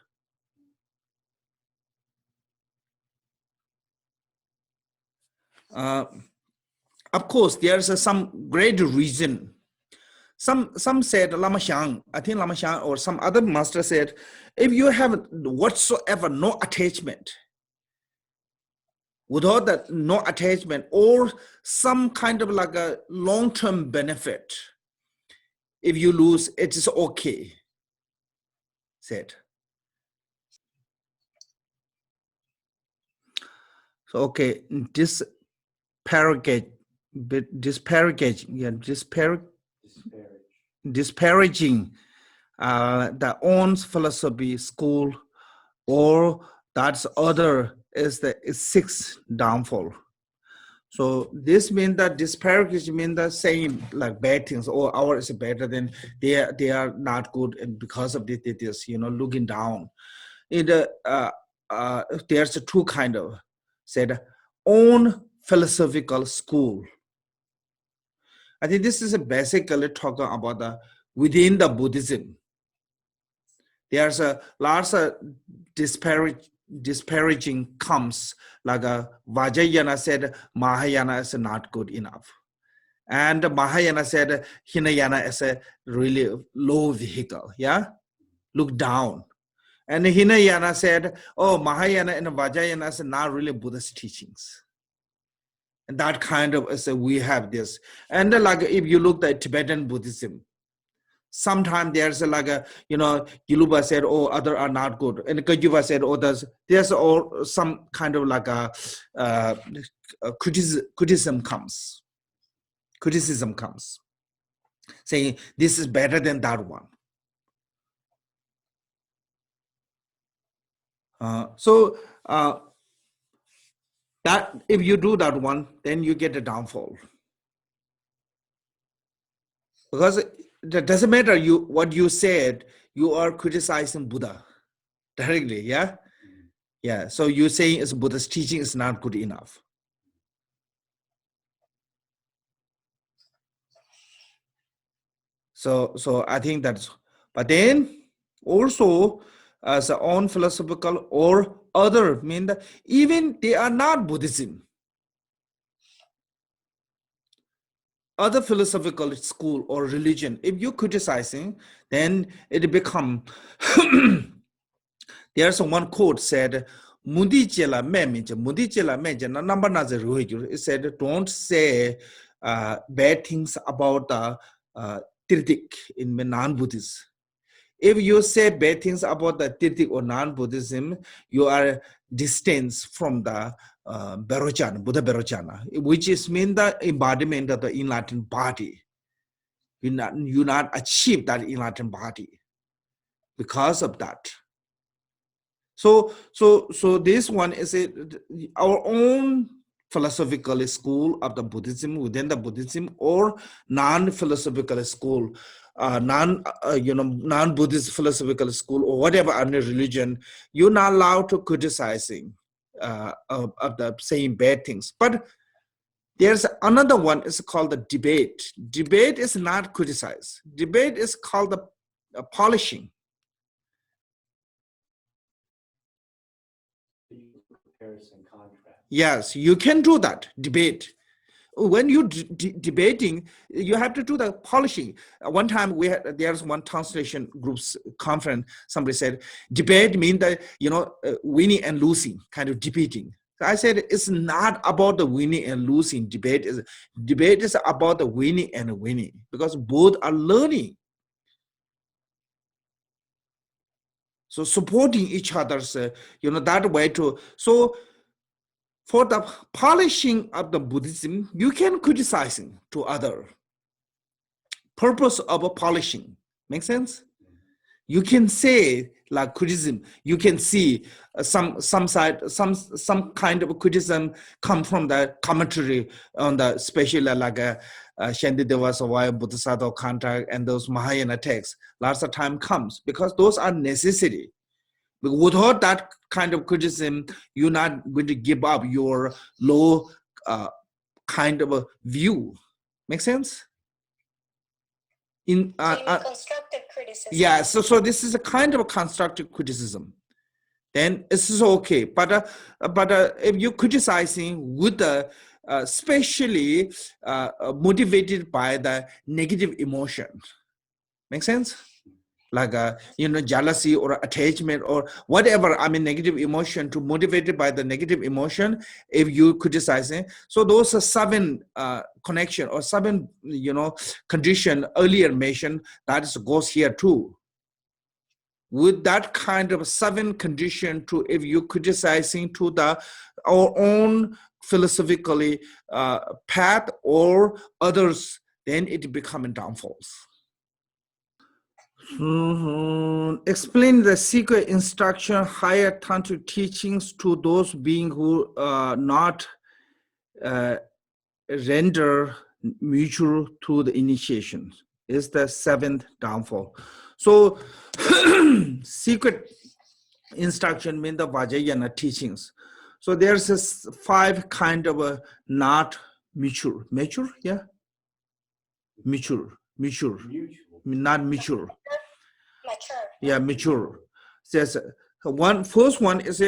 Of course, there's some great reason. Some said, Lama Xiang, I think Lama Xiang or some other master said, if you have whatsoever no attachment, without that no attachment or some kind of like a long-term benefit, if you lose, it is okay, said. So, okay, disparaging the own philosophy school, or that's other is the sixth downfall. So this means that disparaging means the same like bad things, or ours is better than they are not good, and because of this, looking down. There's two kind of said own philosophical school. I think this is basically talking about the within the Buddhism. There's a lots of disparaging comes, like a Vajrayana said Mahayana is not good enough, and Mahayana said Hinayana is a really low vehicle, yeah, look down. And Hinayana said, oh, Mahayana and Vajrayana is not really Buddhist teachings. And that kind of, so we have this. And like if you look at Tibetan Buddhism, sometimes there's like a, Giluba said, oh, other are not good. And Kajuba said, oh, there's all some kind of like a criticism comes, saying this is better than that one. That if you do that one, then you get a downfall. Because it doesn't matter what you said, you are criticizing Buddha directly, yeah? Yeah, so you're saying it's Buddha's teaching is not good enough. So I think that's, but then also as a own philosophical or other mean that even they are not Buddhism. Other philosophical school or religion, if you're criticizing, then it become, there's one quote said, it said, don't say bad things about the Tirdik in non-Buddhist. If you say bad things about the Tirdik or non-Buddhism, you are distanced from the Vajrayana, Buddha Vajrayana, which is mean the embodiment of the enlightened body. You not achieve that enlightened body because of that. So this one is our own philosophical school of the Buddhism within the Buddhism, or non-philosophical school, non-Buddhist philosophical school, or whatever other religion. You're not allowed to criticizing of the saying bad things. But there's another one. It's called the debate. Debate is not criticize. Debate is called the polishing. Comparison, contrast. Yes, you can do that, debate. when you debating, you have to do the polishing. One time there's one translation groups conference. Somebody said debate means that winning and losing, kind of debating. So I said it's not about the winning and losing. Debate is about the winning and winning, because both are learning. So supporting each other's, that way too. So for the polishing of the Buddhism, you can criticizing to other. Purpose of a polishing, make sense? You can say like criticism. You can see some kind of criticism come from the commentary on the, especially like Shandideva Savaya Bodhisattva contract and those Mahayana texts. Lots of time comes because those are necessary. But without that kind of criticism, you're not going to give up your low kind of a view. Make sense? In constructive criticism. Yeah, so this is a kind of a constructive criticism. Then this is okay. But if you're criticizing with the especially motivated by the negative emotion, make sense? Like jealousy or attachment or whatever, negative emotion, to motivated by the negative emotion, if you criticizing. So those are 7 connection or 7 condition earlier mentioned, that goes here too. With that kind of 7 condition, to if you criticizing to our own philosophically path or others, then it becoming downfalls. Explain the secret instruction, higher tantric teachings to those beings who not render mutual to the initiation is the 7th downfall. So secret instruction means the Vajrayana teachings. So there's 5 kind of not mutual, yeah, mutual, not mature. Yeah, mature. Says first one is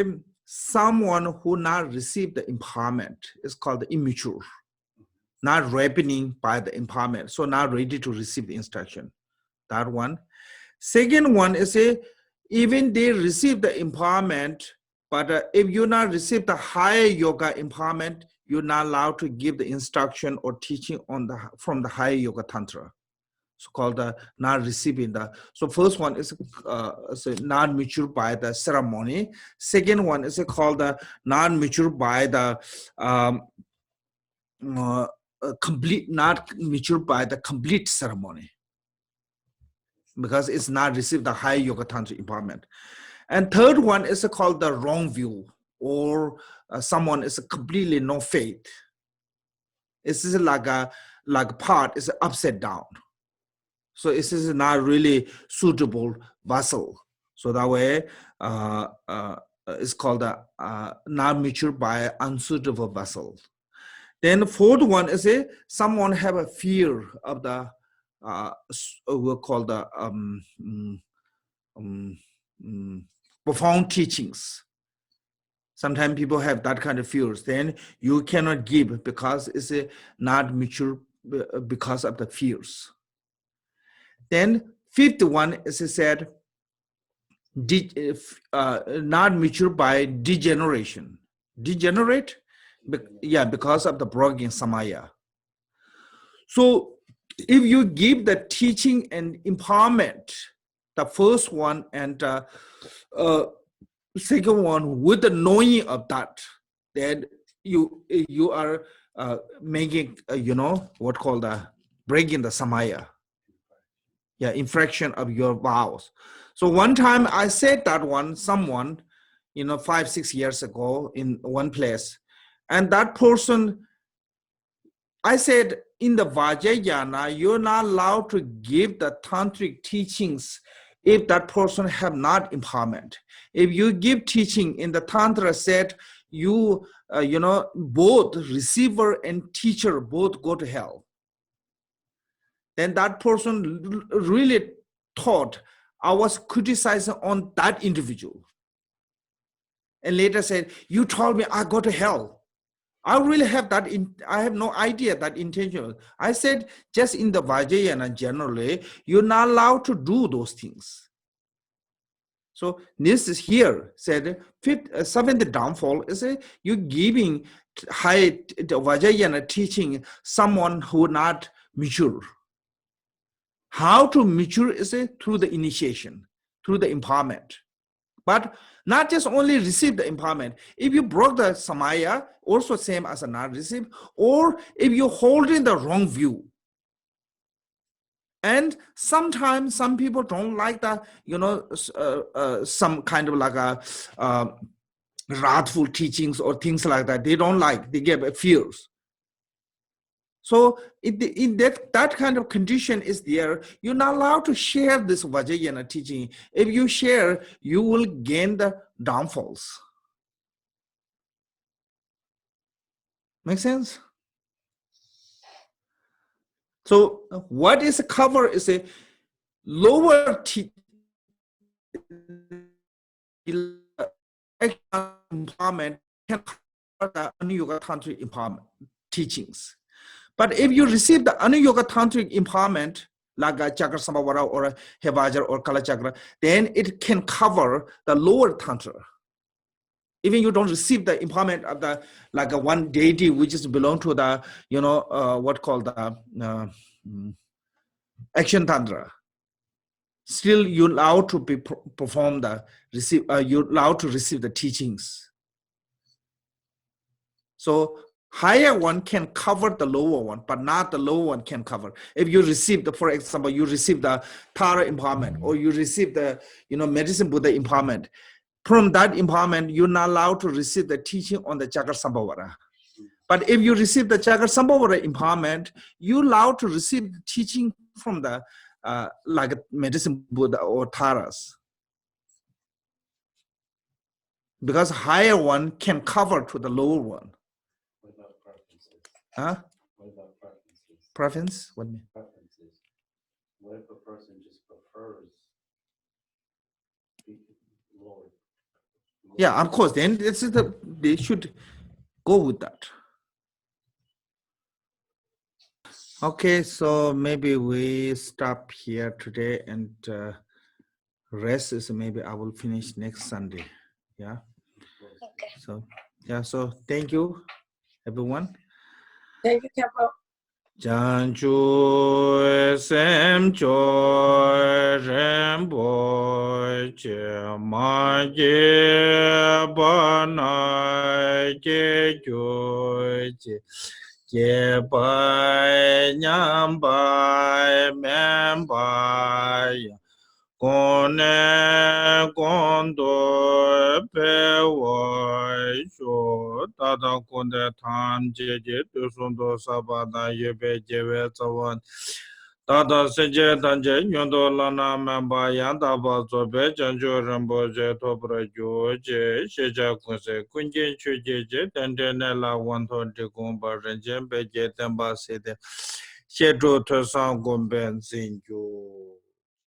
someone who not received the empowerment is called immature, not ripening by the empowerment, so not ready to receive the instruction. That one. Second one is even they receive the empowerment, but if you not receive the higher yoga empowerment, you're not allowed to give the instruction or teaching from the higher yoga tantra. So called not receiving the. So first one is not mature by the ceremony. Second one is called not mature by the complete, not mature by the complete ceremony, because it's not received the high yoga tantric empowerment. And third one is called the wrong view, or someone is completely no faith. It's like a part is upside down. So this is not really suitable vessel. So that way, it's called not mature by unsuitable vessel. Then the fourth one is someone have a fear of the we'll call the profound teachings. Sometimes people have that kind of fears. Then you cannot give because it's not mature because of the fears. Then fifth one is said not mature by degeneration. Degenerate, yeah, because of the broken samaya. So if you give the teaching and empowerment, the first one and second one with the knowing of that, then you are making what called breaking the samaya. Yeah, infraction of your vows. So one time I said that someone 5-6 years ago in one place, and that person, I said, in the Vajrayana, you're not allowed to give the tantric teachings if that person have not empowerment. If you give teaching in the tantra set, you both receiver and teacher both go to hell. Then that person really thought I was criticizing on that individual. And later said, you told me I go to hell. I really have that, I have no idea that intentional. I said, just in the Vajrayana generally, you're not allowed to do those things. So this is here, said, seventh downfall is you giving high Vajrayana teaching someone who not mature. How to mature is through the initiation, through the empowerment. But not just only receive the empowerment. If you broke the samaya, also same as a not receive, or if you're holding the wrong view. And sometimes some people don't like that, some kind of like a wrathful teachings or things like that. They don't like, they get fears. So in that kind of condition is there, you're not allowed to share this Vajrayana teaching. If you share, you will gain the downfalls. Make sense? So what is cover is a lower empowerment can cover the Anu-Yoga Tantric empowerment teachings. But if you receive the Anu-Yoga Tantric empowerment, like a Chakra Samavara or a Hevajra or Kala Chakra, then it can cover the lower Tantra. Even you don't receive the empowerment of the like a one deity which is belong to the what called the action tantra, still you're allowed to perform the receive. You're allowed to receive the teachings. So higher one can cover the lower one, but not the lower one can cover. If you receive the, for example, you receive the Tara empowerment, or you receive the medicine Buddha empowerment. From that empowerment, you're not allowed to receive the teaching on the Chakra Sambhavara. But if you receive the Chakra Sambhavara empowerment, you're allowed to receive the teaching from the like medicine Buddha or Taras. Because higher one can cover to the lower one. What about preferences? Huh? What about preferences? Preference? What do you mean? Preferences. What if a person just prefers Lord? Yeah, of course. Then they should go with that. Okay, so maybe we stop here today, and rest is maybe I will finish next Sunday. Yeah. Okay. So yeah. So thank you, everyone. Thank you, Khenpo. Janju sem cho Rinpoche ma je ba na je jo je ba nyam ba mem ba Kone kondo pe wo sho tata konde tan je tu sundo sabada yebe jewe tsawan tata seje tanje nyondo lana memba yanda ba zobe janjo rambo je topra jo je sheja kunse kunjen chu je tende ne la wanto de gomba renjen be je temba sede shedo to sang gomben zinju